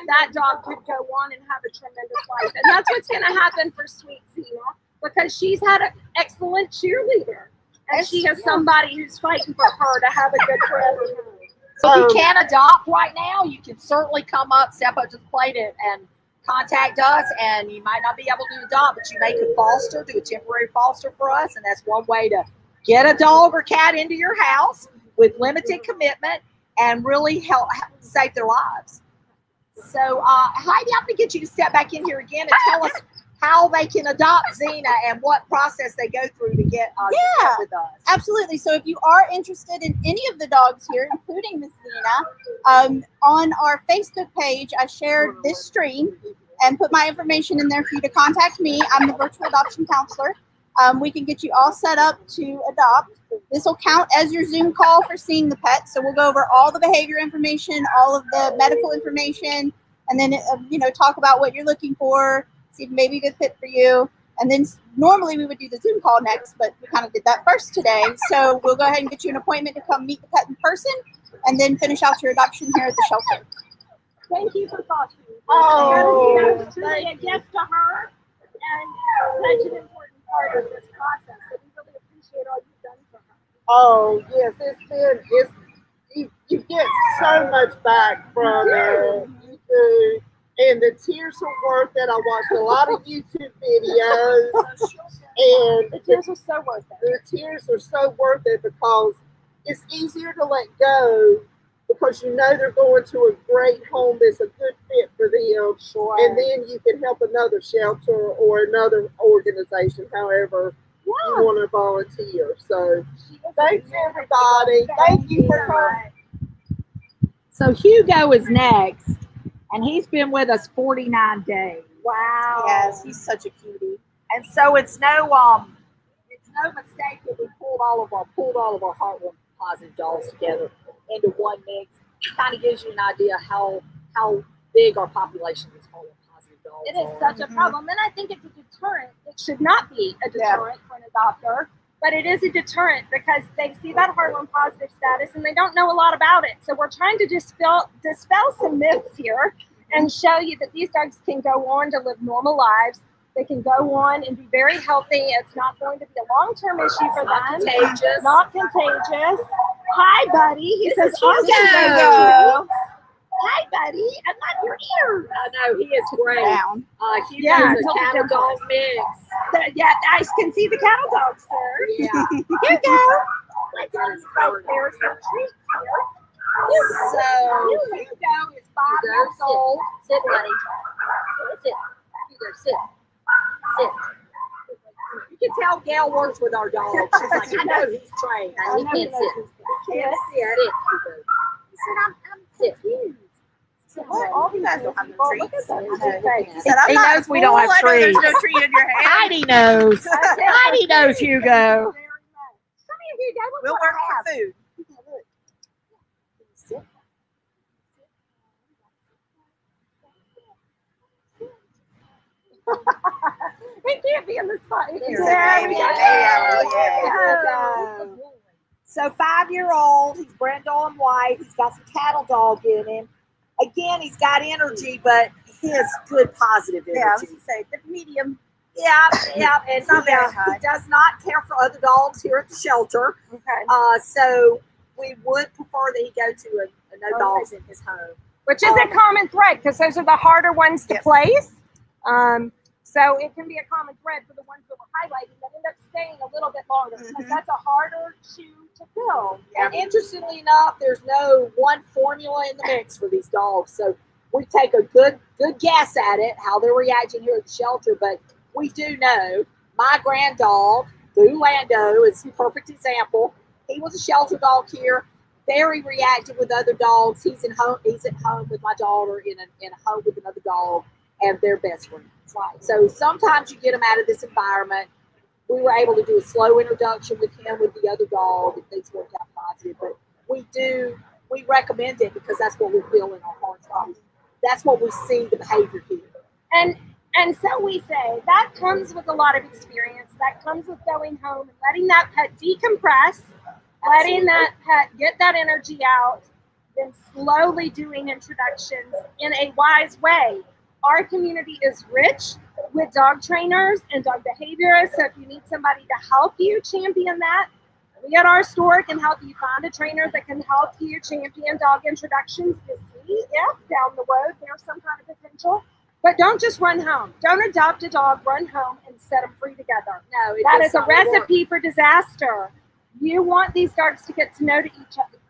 that dog could go on and have a tremendous life. And that's what's going to happen for sweet Xena, because she's had an excellent cheerleader, and she has somebody who's fighting for her to have a good forever home. So if you can't adopt right now, you can certainly come up, step up to the plate, and contact us. And you might not be able to adopt, but you may could foster, do a temporary foster for us, and that's one way to get a dog or cat into your house with limited commitment and really help save their lives. So, Heidi, I'm going to get you to step back in here again and tell us how they can adopt Xena and what process they go through to get with us. Absolutely. So if you are interested in any of the dogs here, including Miss Xena, on our Facebook page, I shared this stream and put my information in there for you to contact me. I'm the virtual adoption counselor. We can get you all set up to adopt. This will count as your Zoom call for seeing the pet. So we'll go over all the behavior information, all of the medical information, and then talk about what you're looking for, see if maybe a good fit for you. And then normally we would do the Zoom call next, but we kind of did that first today. So we'll go ahead and get you an appointment to come meet the pet in person, and then finish out your adoption here at the shelter. Thank you for fostering. Oh, It's really a gift to her, and such an important part of this process. So we really appreciate all you've done for her. Oh, yes, you get so much back from it. You do. And the tears are worth it. I watched a lot of YouTube videos, and The tears are so worth it. the tears are so worth it, because it's easier to let go because you know they're going to a great home that's a good fit for them. Sure. And then you can help another shelter or another organization, however you want to volunteer. So thanks, everybody. Thank you for coming. So Hugo is next, and he's been with us 49 days. Wow. Yes, he's such a cutie. And so it's no mistake that we pulled all of our heartworm positive dogs together into one mix. It kind of gives you an idea how big our population is full of positive dogs. It is such a problem, and I think it's a deterrent. It should not be a deterrent for an adopter, but it is a deterrent because they see that heartworm positive status and they don't know a lot about it. So we're trying to dispel some myths here and show you that these dogs can go on to live normal lives. They can go on and be very healthy. It's not going to be a long-term issue for them. Contagious. Not contagious. Hi, buddy. He says, Hugo. Hi, buddy. I'm not your ear. I know, he is great. Down. Hugo's a cattle dog mix. Yeah, I can see the cattle dogs, sir. Yeah. Hugo. Let's prepare some treats here. So Hugo is 5 years old. Sit, buddy. Sit. Hugo, sit. Sit. You can tell Gail works with our dog. She's like, I know he's trained. He can't sit. He can't sit. Sit, Hugo. I'm sit. All you guys don't have no treats. He knows we don't have treats. There's no treat in your hand. Heidi knows. Heidi knows Hugo. Come here, Hugo. We'll work for food. He can't be in the spot. So 5-year-old, he's Brindle and white. He's got some cattle dog in him. Again, he's got energy, but he has good positive energy. Yeah, I was going to say the medium. Yeah, and he does not care for other dogs here at the shelter. Okay. So we would prefer that he go to a no dogs in his home. Which is a common thread because those are the harder ones to place. So it can be a common thread for the ones that we're highlighting that end up staying a little bit longer because that's a harder shoe to fill. And interestingly enough, there's no one formula in the mix for these dogs. So we take a good guess at it, how they're reacting here at the shelter. But we do know my grand dog, Boo Lando, is a perfect example. He was a shelter dog here, very reactive with other dogs. He's at home with my daughter in a home with another dog, and they're best friends. Right. So sometimes you get them out of this environment. We were able to do a slow introduction with him with the other dog, and things worked out positive. But we recommend it because that's what we feel in our hearts. That's what we see the behavior here. And so we say that comes with a lot of experience. That comes with going home and letting that pet decompress, letting that pet get that energy out, then slowly doing introductions in a wise way. Our community is rich with dog trainers and dog behaviorists. So if you need somebody to help you champion that, we at our store can help you find a trainer that can help you champion dog introductions to see if down the road there's some kind of potential. But don't just run home. Don't adopt a dog, run home, and set them free together. No, that is a recipe for disaster. You want these dogs to get to know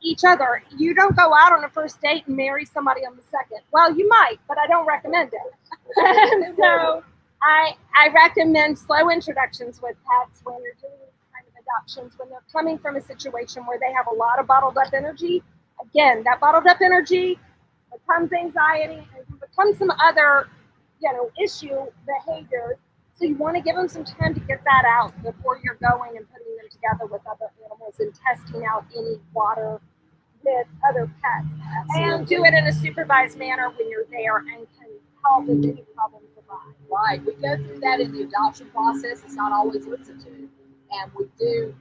each other. You don't go out on a first date and marry somebody on the second. Well, you might, but I don't recommend it. So I recommend slow introductions with pets when you're doing these kind of adoptions, when they're coming from a situation where they have a lot of bottled up energy. Again, that bottled up energy becomes anxiety and becomes some other issue behavior. So you want to give them some time to get that out before you're going and putting them together with other animals and testing out any water with other pets. Absolutely. And do it in a supervised manner when you're there and can help with any problems arise. Right. We go through that in the adoption process. It's not always listened to. And we do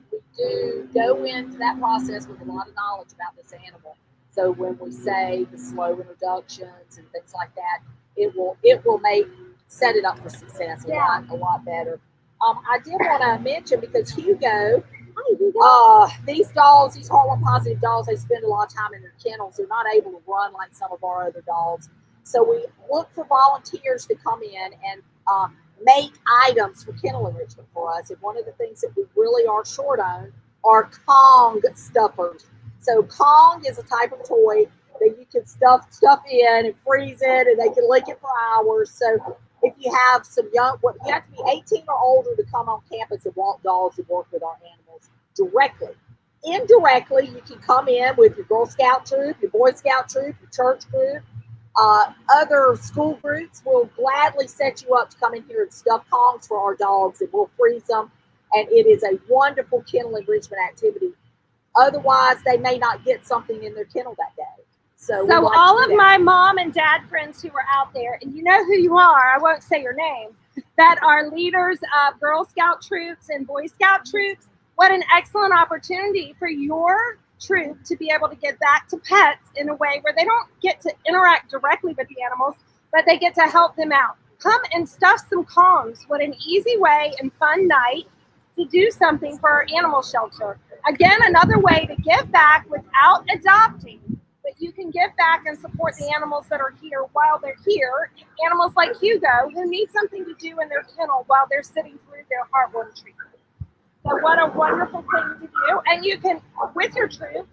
go into that process with a lot of knowledge about this animal. So when we say the slow introductions and things like that, it will set it up for success a lot better. I did want to mention because Hugo, these dogs, these heartworm positive dogs, they spend a lot of time in their kennels. They're not able to run like some of our other dogs. So we look for volunteers to come in and make items for kennel enrichment for us. And one of the things that we really are short on are Kong stuffers. So Kong is a type of toy that you can stuff in and freeze it, and they can lick it for hours. So if you have some you have to be 18 or older to come on campus and walk dogs and work with our animals directly. Indirectly, you can come in with your Girl Scout troop, your Boy Scout troop, your church group. Other school groups will gladly set you up to come in here and stuff Kongs for our dogs, and we'll freeze them. And it is a wonderful kennel enrichment activity. Otherwise, they may not get something in their kennel that day. So all of my mom and dad friends who are out there, and you know who you are, I won't say your name, that are leaders of Girl Scout troops and Boy Scout troops, what an excellent opportunity for your troop to be able to give back to pets in a way where they don't get to interact directly with the animals, but they get to help them out. Come and stuff some Kongs. What an easy way and fun night to do something for our animal shelter. Again, another way to give back without adopting, but you can give back and support the animals that are here while they're here. Animals like Hugo who need something to do in their kennel while they're sitting through their heartworm treatment. So what a wonderful thing to do. And you can, with your troop,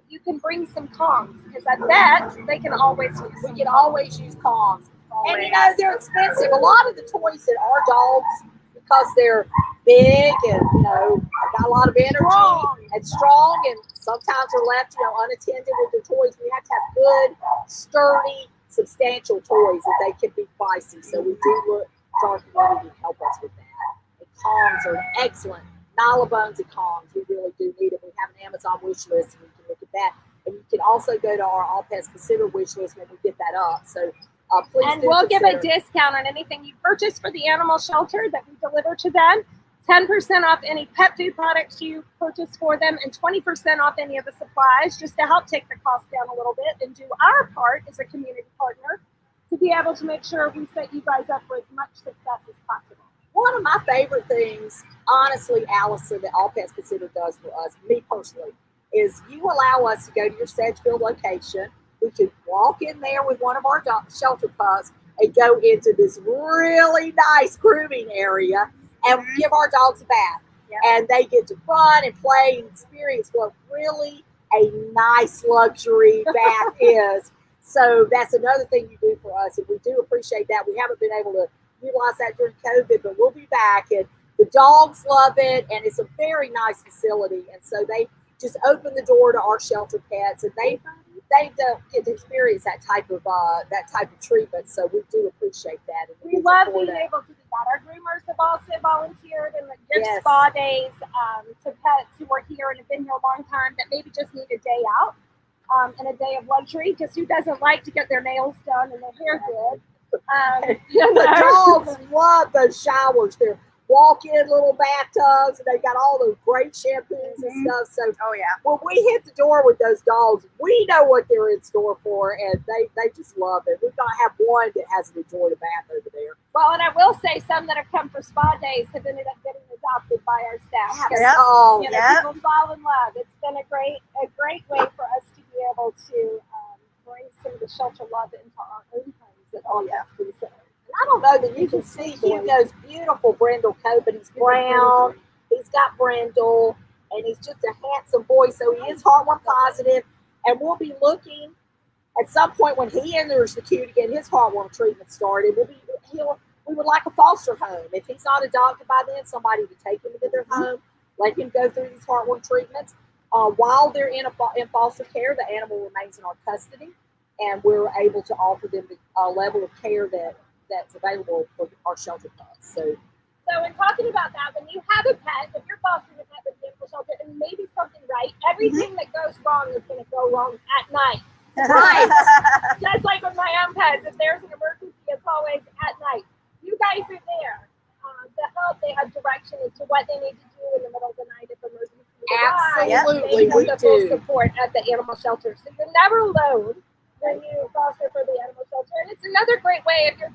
you can bring some Kongs because I bet they can always use. We can always use Kongs. And you know, they're expensive. A lot of the toys that our dogs, because they're big and got a lot of energy and strong, and sometimes are left unattended with their toys. We have to have good, sturdy, substantial toys, and they can be pricey. So we do look to our community to help us with that. And Kongs are excellent. Bones and Kongs, we really do need them. We have an Amazon wish list, and we can look at that. And you can also go to our All Pets Considered wish list when we get that up. So please and we'll give a discount on anything you purchase for the animal shelter that we deliver to them. 10% off any pet food products you purchase for them, and 20% off any of the supplies, just to help take the cost down a little bit and do our part as a community partner to be able to make sure we set you guys up for as much success as possible. One of my favorite things, honestly, Allison, that All Pets Considered does for us, me personally, is you allow us to go to your Sedgefield location. We can walk in there with one of our shelter pups, and go into this really nice grooming area and give our dogs a bath. Yep. And they get to run and play and experience what really a nice luxury bath is. So that's another thing you do for us, and we do appreciate that. We haven't been able to utilize that during COVID, but we'll be back. And the dogs love it, and it's a very nice facility. And so they just open the door to our shelter pets, and they don't get to experience that type of treatment. So we do appreciate that. And We love being able to do that. Our groomers have also volunteered in the gift spa days to pets who are here and have been here a long time that maybe just need a day out and a day of luxury. Just who doesn't like to get their nails done and their hair did? The dogs love those showers. They're walk-in little bathtubs, and they've got all those great shampoos and stuff. So when we hit the door with those dogs, we know what they're in store for, and they just love it. We've got to have one that hasn't enjoyed a bath over there. Well, and I will say some that have come for spa days have ended up getting adopted by our staff. Yep. Oh, You know, people fall in love. It's been a great way for us to be able to bring some of the shelter love into our own homes at all that's considered. I don't know that you can see Hugo's beautiful brindle coat, but he's brown. He's got brindle, and he's just a handsome boy. So he is heartworm positive, and we'll be looking at some point when he enters the queue to get his heartworm treatment started. We would like a foster home. If he's not adopted by then, somebody to take him into their home, let him go through these heartworm treatments. While they're in foster care, the animal remains in our custody, and we're able to offer them the level of care that's available for our shelter pets. So in talking about that, when you have a pet, if you're fostering a pet with the animal shelter and maybe something right, everything that goes wrong is going to go wrong at night. right. Just like with my own pets, if there's an emergency, it's always at night. You guys are there to help. They have direction as to what they need to do in the middle of the night if emergency arises. Absolutely, we we have the full do. support at the animal shelter. So you're never alone when you foster for the animal shelter. And it's another great way if you're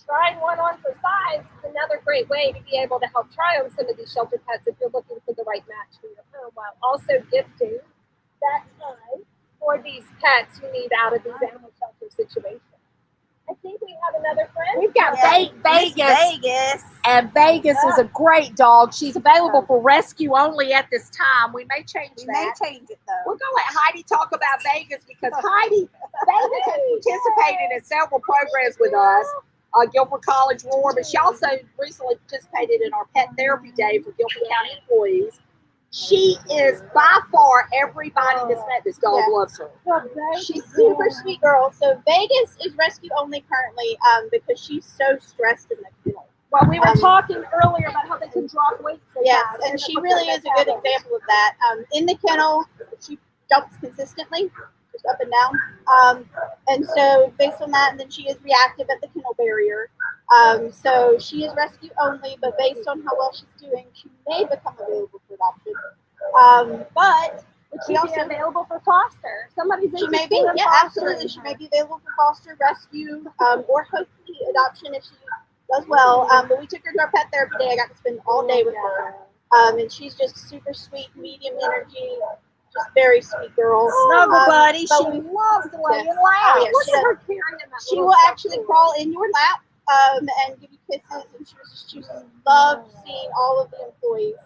trying one on for size. It's another great way to be able to help try on some of these shelter pets if you're looking for the right match for your home, while also gifting that time for these pets who need out of these animal shelter situations. I think we have another friend. We've got Vegas. And Vegas Yeah. is a great dog. She's available for rescue only at this time. We may change We may that. change it though. We're going to let Heidi talk about Vegas because Vegas has participated in several programs with us. Guilford College Roar, but she also recently participated in our pet therapy day for Guilford County employees. She is by far everybody that's met this dog loves her. She's super sweet girl. So Vegas is rescue only currently because she's so stressed in the kennel. Well, we were talking earlier about how they can drop weight. So Yes, fast, and it she looks really like is a that's good happening. example of that. In the kennel, she jumps consistently, just up and down. And so based on that, and then she is reactive at the kennel barrier. So she is rescue only, but based on how well she's doing, she may become available for adoption. But Would she she also be available for foster? Somebody's she may interested be, in yeah, fostering absolutely. She her. may be available for foster, rescue, or hopefully adoption if she does well. But we took her to our pet therapy day. I got to spend all day with her. And she's just super sweet, medium energy, just very sweet girl. Snuggle buddy. but She we- loves to lay in yes. lap. Oh, yeah, Look she at does. her carrying that She little will stuffed actually toy. crawl in your lap and give you kisses, and she loves seeing all of the employees.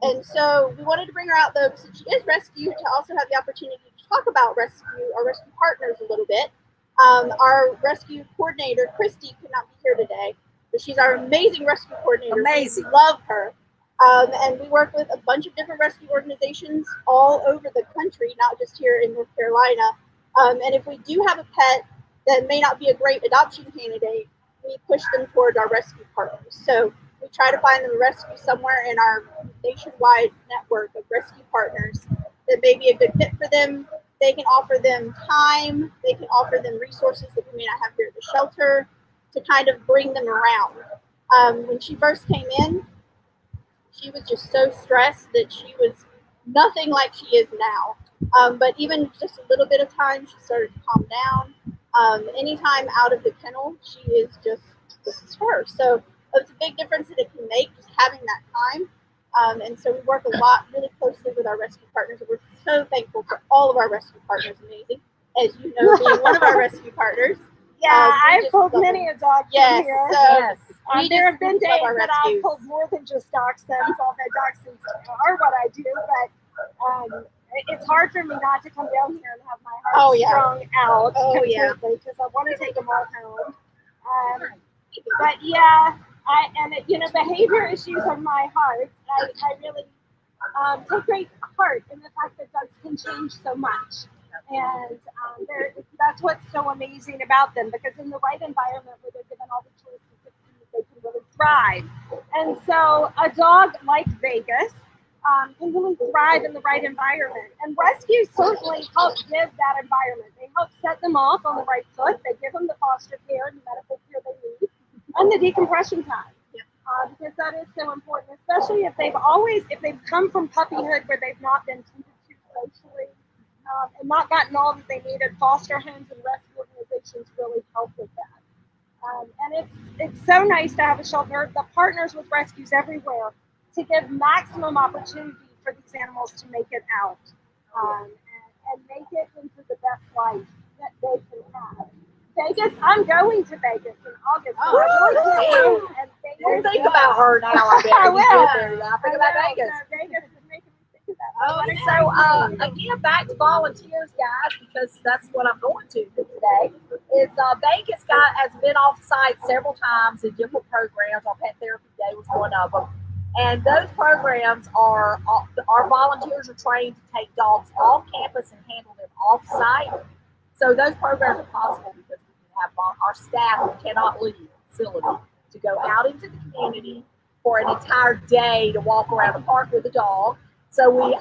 And so we wanted to bring her out though, since she is rescue, to also have the opportunity to talk about our rescue partners a little bit. Our rescue coordinator, Christy, could not be here today, but she's our amazing rescue coordinator. Amazing. We love her. And we work with a bunch of different rescue organizations all over the country, not just here in North Carolina. And if we do have a pet that may not be a great adoption candidate, we push them toward our rescue partners. So we try to find them a rescue somewhere in our nationwide network of rescue partners that may be a good fit for them. They can offer them time, they can offer them resources that we may not have here at the shelter to kind of bring them around. When she first came in, she was just so stressed that she was nothing like she is now. But even just a little bit of time, she started to calm down. Anytime out of the kennel, she is just, this is her. So it's a big difference that it can make just having that time. And so we work a lot, really closely with our rescue partners. And we're so thankful for all of our rescue partners. Amazing, as you know, being one of our rescue partners. Yeah, we I've just pulled love many a dog Yes, from here. so Yes. we There have just been love days our that I've rescues. pulled more than just dachshunds, although dachshunds are what I do, but it's hard for me not to come down here and have my heart Oh, yeah. strung out Oh, completely yeah. because I want to take them all home. But yeah, behavior issues are my heart. I really take great heart in the fact that dogs can change so much. And that's what's so amazing about them, because in the right environment where they're given all the tools to succeed, they can really thrive. And so a dog like Vegas can really thrive in the right environment. And rescues certainly help give that environment. They help set them off on the right foot. They give them the foster care and the medical care they need, and the decompression time. Because that is so important, especially if they've come from puppyhood where they've not been tended to socially and not gotten all that they needed. Foster homes and rescue organizations really help with that. And it's so nice to have a shelter that partners with rescues everywhere to give maximum opportunity for these animals to make it out and make it into the best life that they can have. Vegas, I'm going to Vegas in August. You think about her now. I bet. I when you will. get there. I think about Vegas. So Vegas is making me think of that. So again, back to volunteers, guys, because that's what I'm going to today. Is Vegas has been off site several times in different programs. Our Pet Therapy Day was one of them, and those programs are our volunteers are trained to take dogs off campus and handle them off site. So those programs are possible because we can have our staff who cannot leave the facility to go out into the community for an entire day to walk around the park with a dog. So we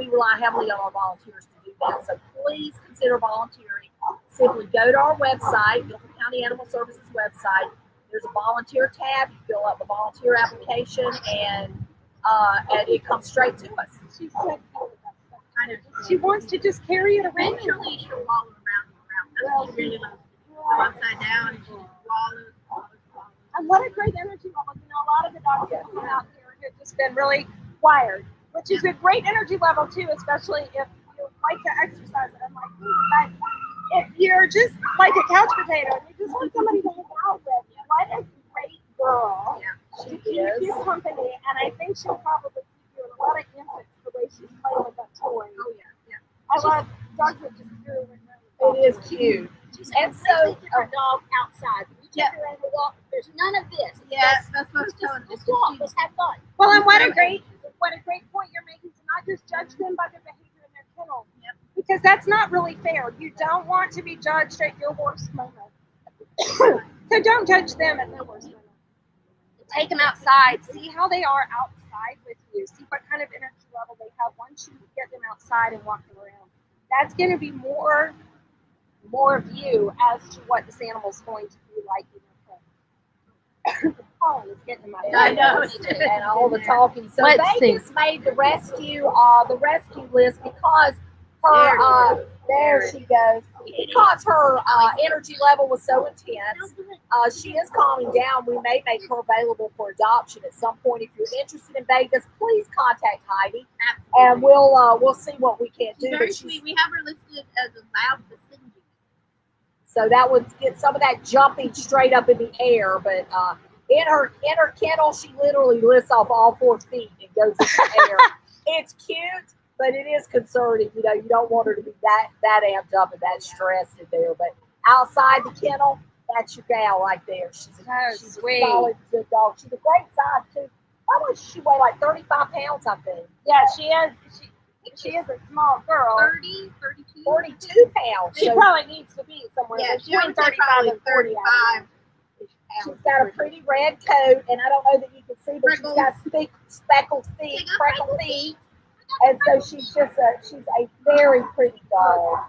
rely heavily on our volunteers to do that. So please consider volunteering. Simply go to our website, Guilford County Animal Services website. There's a volunteer tab. You fill out the volunteer application, and it comes straight to us. She said she wants to just carry it around. Eventually, she'll wallow around. That's what she really loves to do. Go upside down and she wallows. And what a great energy level. A lot of the dogs that come out here have just been really wired, which is a great energy level too, especially if you like to exercise. And I'm like, but if you're just like a couch potato and you just want somebody to hang out with, what a great girl to keep you company. And I think she'll probably keep you in a lot of antics the way she's playing with that toy. Oh yeah. I love dogs that just do it. It is cute. And so, our dog outside. We take her on a walk. There's none of this. That's what's telling Just walk. Let's have fun. Well, and what a great point you're making to not just judge them by their behavior in their kennel. Yep. Because that's not really fair. You don't want to be judged at your worst moment. So don't judge them at their worst moment. Take them outside. See how they are outside with you. See what kind of energy level they have once you get them outside and walk them around. That's going to be more view as to what this animal's going to be like in your home. Pollen is getting in my head. I know, and all the talking. So Vegas made the rescue list because her there she goes. Because her energy level was so intense, she is calming down. We may make her available for adoption at some point. If you're interested in Vegas, please contact Heidi, and we'll see what we can do. Very sweet. We have her listed as a loud vicinity. So that would get some of that jumping straight up in the air, but in her kennel, she literally lifts off all 4 feet and goes in the air. It's cute, but it is concerning. You know, you don't want her to be that amped up and that stressed in there. But outside the kennel, that's your gal right there. She's sweet. A solid good dog. She's a great size too. How much does she weigh? Like 35 pounds, I think. Yeah, she is. She is a small girl. 30, 32. 42 pounds. She So probably needs to be somewhere Yeah, between 35 and 40. 35. she's got a pretty red coat, and I don't know that you can see, but she's got speckled feet, freckled feet. And so she's a very pretty dog.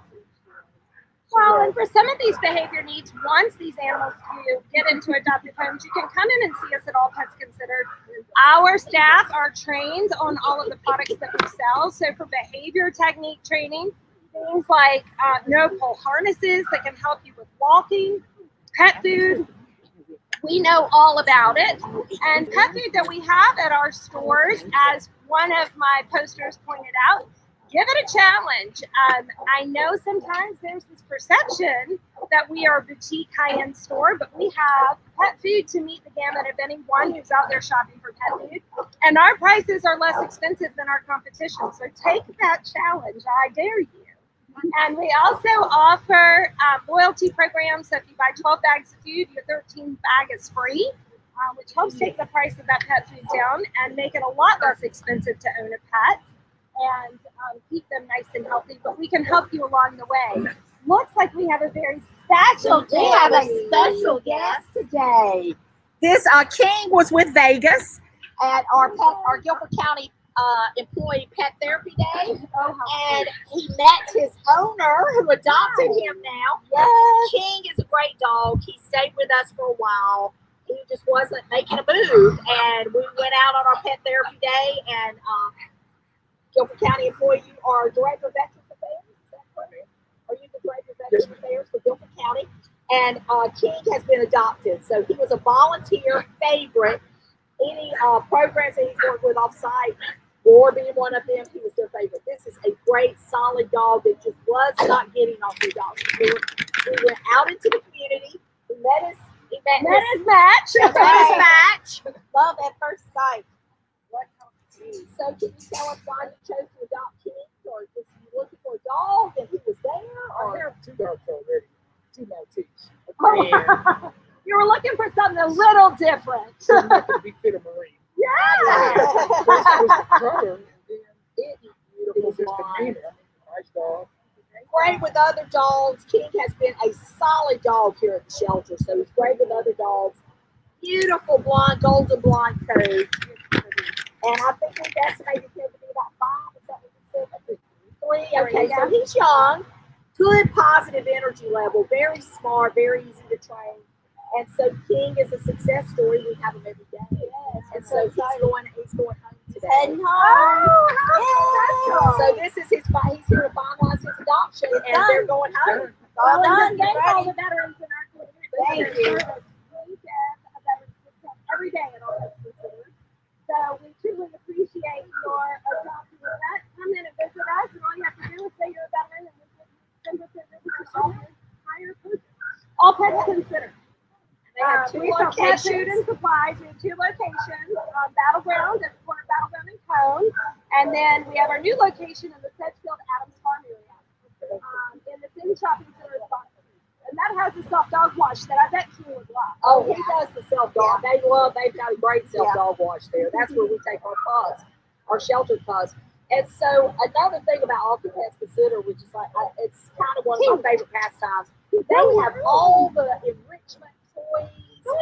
Well, and for some of these behavior needs, once these animals do get into adoptive homes, you can come in and see us at All Pets Considered. Our staff are trained on all of the products that we sell. So for behavior technique training, things like no-pull harnesses that can help you with walking, pet food, we know all about it. And pet food that we have at our stores, as one of my posters pointed out, give it a challenge. I know sometimes there's this perception that we are a boutique high-end store, but we have pet food to meet the gamut of anyone who's out there shopping for pet food. And our prices are less expensive than our competition. So take that challenge. I dare you. And we also offer loyalty programs. So if you buy 12 bags of food, your 13th bag is free, which helps take the price of that pet food down and make it a lot less expensive to own a pet and keep them nice and healthy. But we can help you along the way. Looks like we have a very special We have a special guest today. This King was with Vegas at our Guilford County employee pet therapy day, and he met his owner who adopted him now. Yes. King is a great dog. He stayed with us for a while. He just wasn't making a move, and we went out on our pet therapy day, and Guilford County employee, you are Director of Veterans Affairs, is that correct? Are you the Director of Veterans Affairs for Guilford County? And King has been adopted, so he was a volunteer favorite. Any programs that he's worked with off-site, War being one of them, he was their favorite. This is a great, solid dog that just was not getting off the adoption. We went out into the community. He met his match. Love at first sight. So can you tell us why you chose to adopt King, or just you looking for a dog and he was there? Or I have 2 dogs already, 2 Maltese. Oh. You were looking for something a little different. I'm not going to be fit a Marine. Yeah. First was the color, and then it was just the name. Nice dog. Great with other dogs. King has been a solid dog here at the shelter, so he's great with other dogs. Beautiful blonde, golden blonde coat. And I think we've estimated him to be about 5. Is that what you said? 3. Okay, so he's young. Good positive energy level. Very smart. Very easy to train. And so King is a success story. We have him every day. Yes. And so he's going home today. Heading home. Oh, so this is he's here to finalize his adoption, and they're going home. Well done. Thank all the veterans in our community. Thank you. Every day at all Pets Considered. So we truly appreciate your adopting a pet. Come in and visit us, and all you have to do is say you're a veteran, and we can send us a visitor shelter, hire purchase. All Pets Considered. They have 2 we sell pet food locations. and supplies. We have 2 locations, Battleground at the corner of Battleground and Cone. And then we have our new location in the Sedgefield Adams Farm area. In the same shopping center as Box. And that has a self dog wash that I bet King would love. Oh, he does the self dog. They've got a great self dog wash there. That's where we take our pups, our shelter pups. And so another thing about All Pets Considered, which is like, it's kind of one of my favorite pastimes. They have all the enrichment toys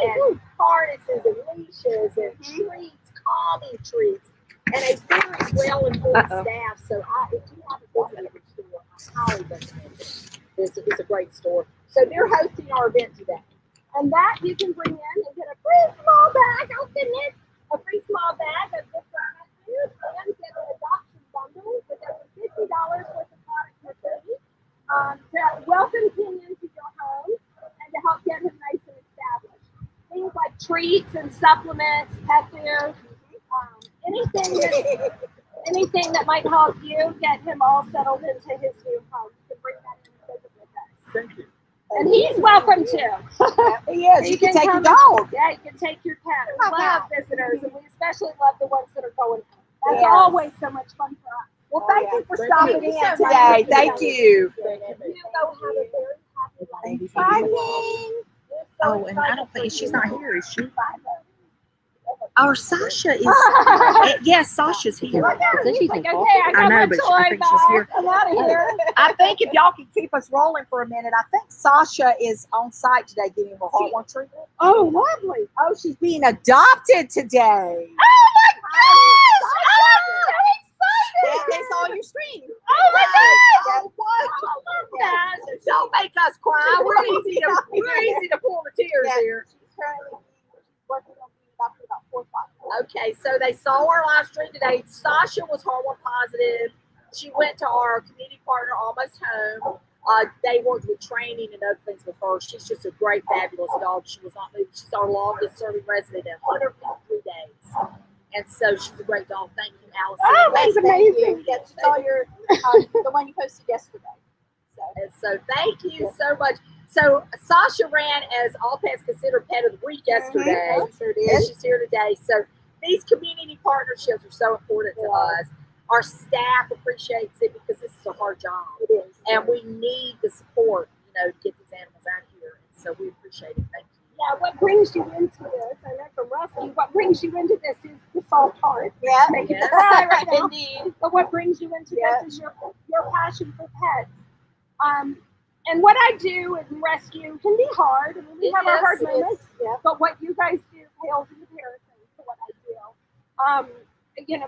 and harnesses and leashes and treats, calming treats, and a very well-informed staff. So if you haven't visited the store, I highly recommend it. It's a great store. So they're hosting our event today. And that you can bring in and get a free small bag. Oh goodness, a free small bag of different pet food and get an adoption bundle with over $50 worth of products for free to welcome King into your home and to help get him nice and established. Things like treats and supplements, pet food, anything that might help you get him all settled into his new home. You can bring that in and visit with us. Thank you. And he's welcome too. He is. You can take your come dog. Yeah, you can take your pet. We love visitors, and we especially love the ones that are going home. That's Yes. always so much fun for us. Well, thank you for Thank stopping you. in today. Thank you. You go have a very happy life. Bye, King. Oh, and I don't think she's not here, is she? Our Sasha is. Yes, Sasha's here. Look at her. She's He's like, in okay, I I got know, my but toy I think she's back. here. I'm out of here. I think if y'all can keep us rolling for a minute, I think Sasha is on site today getting her heartworm treatment. Oh, lovely. Oh, she's being adopted today. Oh my gosh! They saw your stream. Oh my gosh! What? I love that. Don't make us cry. We're easy to pull the tears here. She's currently working on being adopted about 4 o'clock. Okay, so they saw our live stream today. Sasha was heartworm positive. She went to our community partner Almost Home. They worked with training and other things with her. She's just a great, fabulous dog. She was not moving. She's our longest serving resident at 153 days. And so she's a great dog. Thank you, Allison. Oh, that's amazing. Yes, she saw your the one you posted yesterday. And so thank you so much. So Sasha ran as All Pets Considered Pet of the Week yesterday. Sure And did. she's here today. So these community partnerships are so important to us. Our staff appreciates it because this is a hard job. It is. And we need the support, to get these animals out here. And so we appreciate it. Thank you. Yeah, what brings you into this, I know from rescue, what brings you into this is the soft part. Yeah. Making Yes. it right now. Indeed. But what brings you into Yeah. this is your passion for pets. And what I do in rescue can be hard. I mean, we have our hard moments. Yeah. But what you guys do pales in comparison to what I do.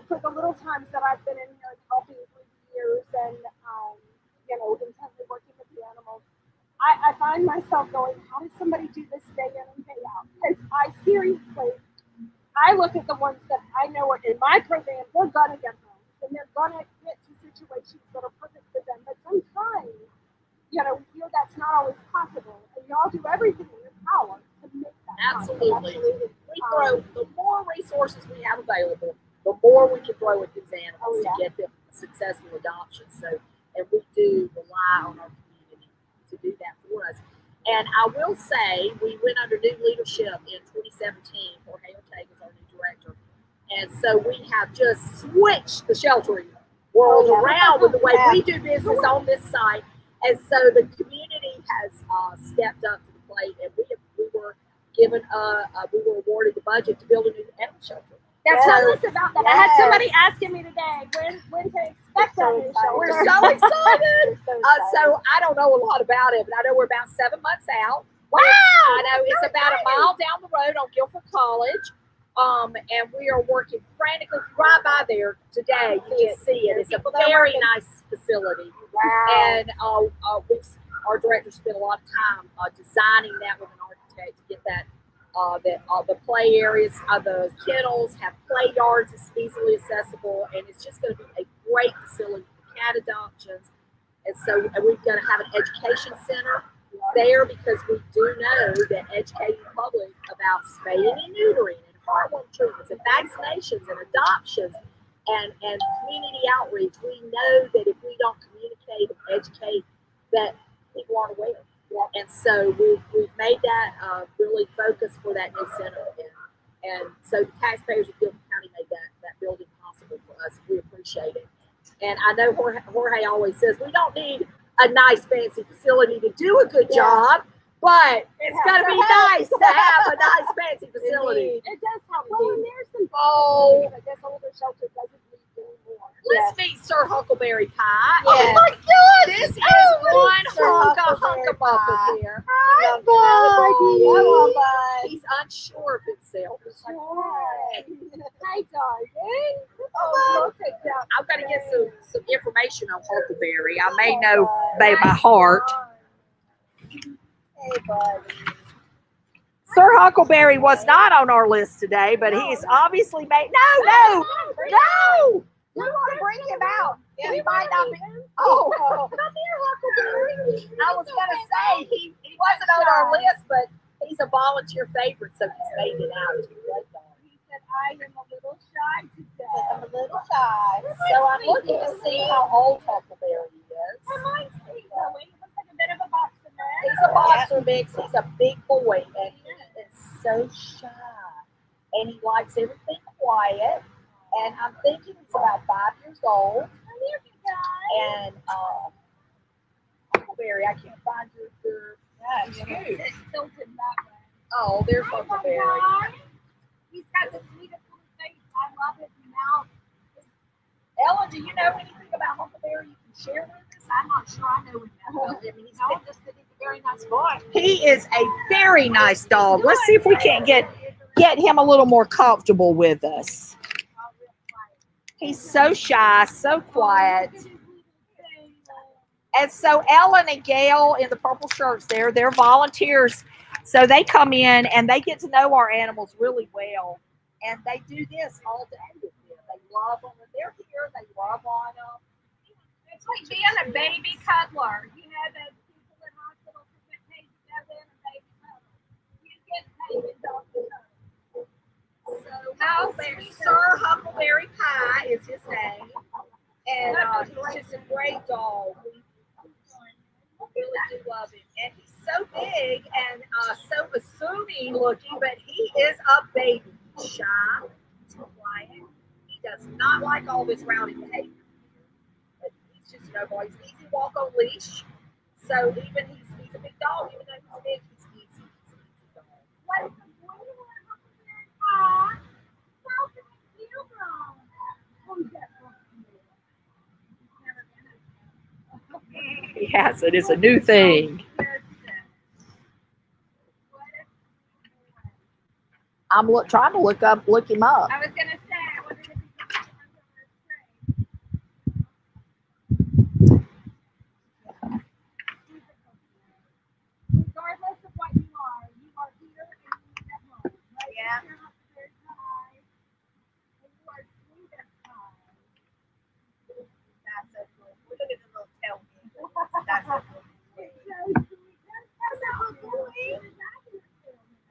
For the little times that I've been in here helping for years and, intently working with the animals, I find myself going, how does somebody do this day in and day out? Because I look at the ones that I know are in my program, they're going to get home and they're going to get to situations that are perfect for them. But sometimes, that's not always possible. And y'all do everything in your power to make that Absolutely. possible. We throw the more resources we have available, the more we can throw at these animals to get them a successful adoption. So, and we do rely on our community to do that for us. And I will say, we went under new leadership in 2017. Jorge Ortega is our new director. And so we have just switched the sheltering world around with the way we do business on this site. And so the community has stepped up to the plate, and we were given we were awarded the budget to build a new animal shelter. Now tell us about that. I had somebody asking me today when to expect that new shelter. We're so excited. So I don't know a lot about it, but I know we're about 7 months out. Wow! I know it's about a mile down the road on Guilford College. And we are working frantically. If you ride by there today, you can see it. It's a very nice facility. Wow. And our director spent a lot of time designing that with an architect to get that the play areas, the kennels have play yards. It's easily accessible, and it's just going to be a great facility for cat adoptions. And so we're going to have an education center there because we do know that educating the public about spaying and neutering and heartworm treatments and vaccinations and adoptions and community outreach, we know that if we don't communicate and educate, that people aren't aware. And so we've made that really focus for that new center. And so the taxpayers of Guilford County made that building possible for us. We appreciate it. And I know Jorge always says we don't need a nice fancy facility to do a good job, but it's going to be nice to have a nice fancy facility. It does help. Well, and there's some I guess older shelter doesn't need anymore. Let's meet Sir Huckleberry Pie. Yes. Oh my God! This is one hunka here. Hi, buddy. Hello, bud. He's unsure of himself. Hi, darling. Hello. I've got to get some information on Huckleberry. I may know by my heart. Hey, buddy. Sir Huckleberry was not on our list today, but he's obviously made. No! We want to bring him out. He might not be. Oh, come here, Huckleberry. I was going to say he wasn't on our list, but he's a volunteer favorite, so he's made it out. He said, I am a little shy today. I'm a little shy. So I'm looking to see how old Huckleberry is. I might see. He looks like a bit of a boxer man. He's a boxer mix. He's a big boy, and he is so shy. And he likes everything quiet. And I'm thinking he's about 5 years old. And Huckleberry, I can't find your It's tilted that way. Oh, there's Huckleberry. He's got the sweetest little face. I love his mouth. Ellen, do you know anything about Huckleberry you can share with us? I'm not sure I know him that well. I mean, just that he's a very nice boy. He is a very nice dog. Let's see if we can't get him a little more comfortable with us. He's so shy, so quiet. And so Ellen and Gail in the purple shirts they're volunteers. So they come in and they get to know our animals really well. And they do this all day with them. They love them when they're here. They love on them. It's like being a baby cuddler. You know, those people in hospitals who get paid to go in and baby cuddle. You get paid to dog cuddle. So Sir Huckleberry Pie is his name. And he's just a great dog. We really do love him. And he's so big and so assuming looking, but he is a baby. He's shy, he's quiet. He does not like all this rowdy behavior. But he's just, boy, he's easy to walk on leash. So even he's a big dog, even though he's big, he's easy. He's an easy dog. What is the boy you want to help with your car? Welcome to you, girl. Who's that from you? Never been a Yes, it is a new thing. I'm trying to look him up. I was gonna say, I wondered if you could regardless of what you are here and you at home. Right? Yeah. You're not very high, and you are sweet as pie. That's so cool. Look at the little tail. That's so cool. It's so sweet. That's a good boy.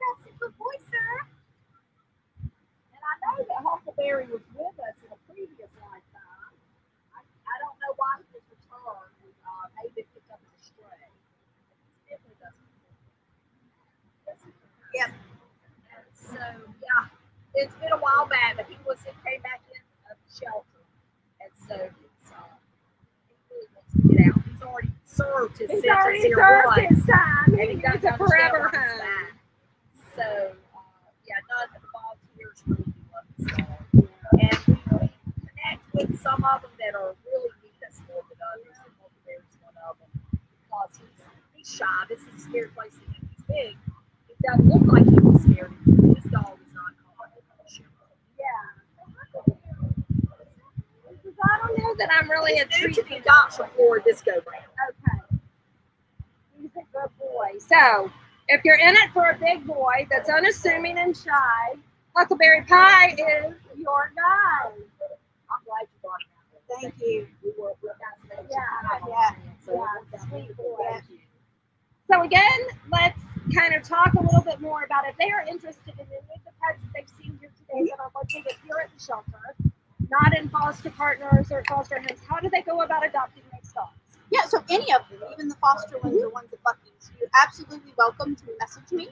That's a good boy, sir. And I know that Huckleberry was with us in a previous lifetime. I don't know why he was returned. Maybe picked up as a stray. He's been with us before. Yep. And so, yeah, it's been a while back, but he came back in the shelter. And so he really wants to get out. He's already served his He's sentence already here served once. his time. And he He doesn't needs a forever understand why he's home. back. So, yeah, none of the volunteers really love this dog. And we connect with some of them that are really need us more than others. And Huckleberry's one of them because he's shy. This is a scary place to him. He's big. He doesn't look like he was scared. This dog is not common. Yeah. I don't know that I'm really a He's new treat to the adoption floor this go round. Okay. He's a good boy. So, if you're in it for a big boy that's unassuming and shy, Huckleberry Pie is your guy. I'm glad you brought him out. Thank you. Yeah. So, Sweet boy. thank you. So again, let's kind of talk a little bit more about if they are interested in any of the pets that they've seen here today that are located here at the shelter, not in foster partners or foster homes. How do they go about adopting these dogs? Yeah, so any of them, even the foster ones or ones at Lucky's, you're absolutely welcome to message me.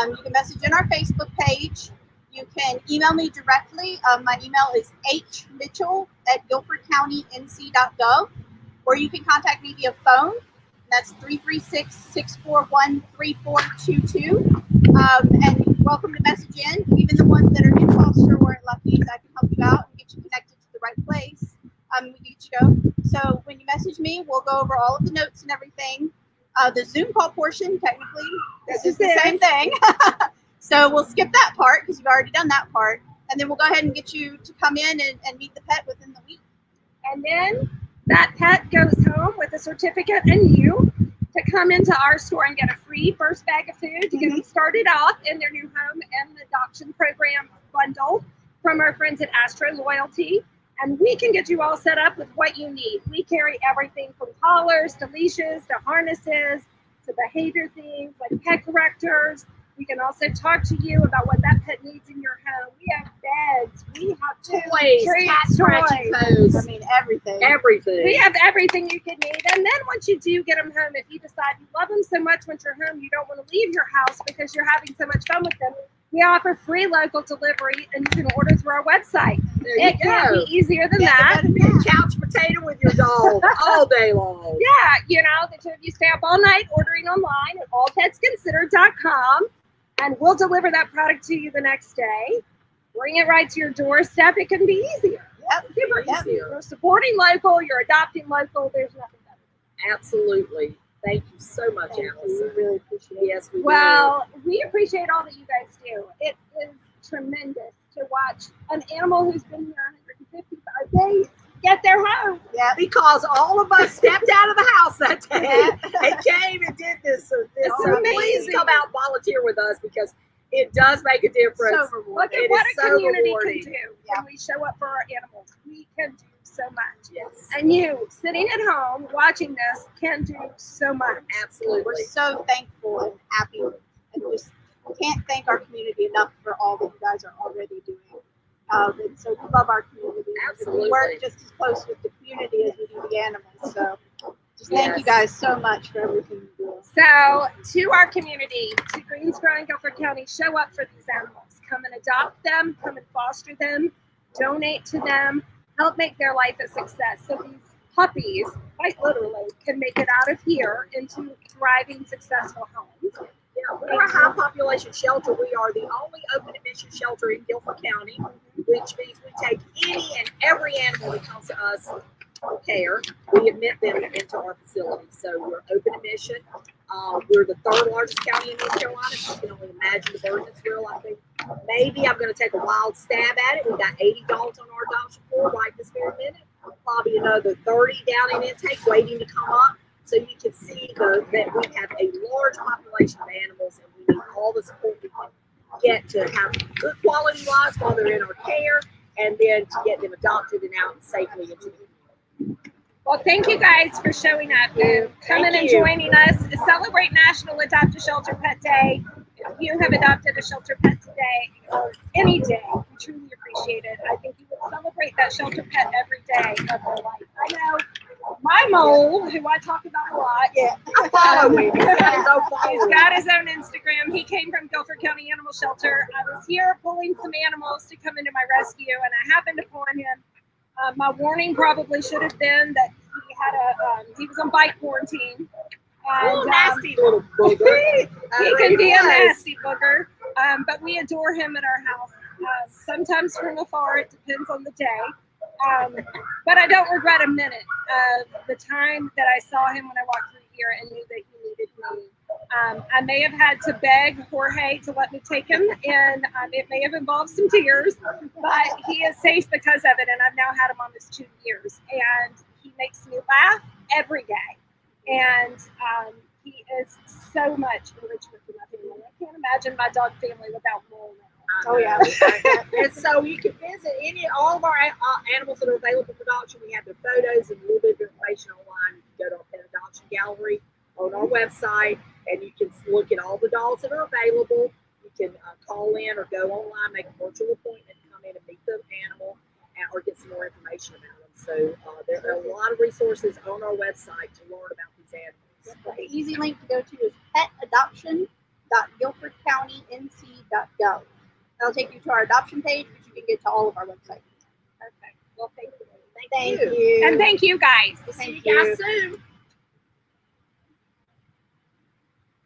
You can message in our Facebook page. You can email me directly. My email is hmitchell@guilfordcountync.gov, or you can contact me via phone. That's 336-641-3422. And you're welcome to message in. Even the ones that are in foster or at Lucky's, I can help you out and get you connected to the right place. We can get you go. So when you message me, we'll go over all of the notes and everything. The Zoom call portion, technically, this is the same thing. So we'll skip that part because you've already done that part. And then we'll go ahead and get you to come in and meet the pet within the week. And then that pet goes home with a certificate and you to come into our store and get a free first bag of food to get them started off in their new home and the adoption program bundle from our friends at Astro Loyalty. And we can get you all set up with what you need. We carry everything from collars to leashes to harnesses to behavior things like pet correctors. We can also talk to you about what that pet needs in your home. We have beds. We have Toys, cat scratching codes. I mean, everything. Everything. We have everything you could need. And then once you do get them home, if you decide you love them so much once you're home, you don't want to leave your house because you're having so much fun with them, we offer free local delivery and you can order through our website. It can't be easier than that. Be a couch potato with your dog all day long. Yeah, you know, the two of you stay up all night ordering online at allpetsconsidered.com and we'll deliver that product to you the next day. Bring it right to your doorstep. It can be easier. Super easier. You're supporting local, you're adopting local. There's nothing better. Absolutely. Thank you so much, Allison. We really appreciate it. Yes, we Well, we appreciate all that you guys do. It is tremendous to watch an animal who's been here 155 days get their home. Yeah. Because all of us stepped out of the house that day and came and did this. So It's please amazing. come out and volunteer with us because it does make a difference. So Look rewarding. at It what is a so community rewarding. can do when we show up for our animals. We can do so much. Yes, And you, sitting at home watching this, can do so much. absolutely. We're so thankful and happy, and just can't thank our community enough for all that you guys are already doing. And so we love our community. Absolutely. We work just as close with the community as we do the animals. So Just thank you guys so much for everything you do. So, to our community, to Greensboro and Guilford County, show up for these animals. Come and adopt them, come and foster them, donate to them, help make their life a success. So these puppies, quite literally, can make it out of here into thriving, successful homes. Yeah, we're a high population shelter. We are the only open admission shelter in Guilford County, which means we take any and every animal that comes to us for care. We admit them into our facility. So we're open admission. We're the third largest county in North Carolina. So you can only imagine the burden that's real. I think maybe I'm going to take a wild stab at it. We've got 80 dogs on our adoption board right this very minute. Probably another 30 down in intake waiting to come up. So you can see that we have a large population of animals, and we need all the support we can get to have good quality lives while they're in our care, and then to get them adopted and out safely into the community. Well, thank you guys for showing up and coming and joining us. Celebrate National Adopt-A-Shelter Pet Day. If you have adopted a shelter pet today or any day, we truly appreciate it. I think you would celebrate that shelter pet every day of their life. I know my mole, who I talk about a lot, I follow him. He's got his own Instagram. He came from Guilford County Animal Shelter. I was here pulling some animals to come into my rescue, and I happened upon him. My warning probably should have been that he had he was on bite quarantine. And, nasty little booger. He can be a nasty booger, but we adore him at our house. Sometimes from afar, it depends on the day. But I don't regret a minute of the time that I saw him when I walked through here and knew that he needed me. I may have had to beg Jorge to let me take him, and it may have involved some tears, but he is safe because of it, and I've now had him on this 2 years, and he makes me laugh every day. And he is so much enrichment for my family. I can't imagine my dog family without Mole now. Oh yeah, and so you can visit all of our animals that are available for adoption. We have their photos and a little bit of information online. You can go to our pet adoption gallery on our website, and you can look at all the dogs that are available. You can call in or go online, make a virtual appointment, come in and meet the animal, or get some more information about them. So there are a lot of resources on our website to learn about these animals. The easy link to go to is petadoption.guilfordcountync.gov. That'll take you to our adoption page, but you can get to all of our websites. Perfect. Well, thank you. Thank you. And thank you guys. Thank See you you. guys soon.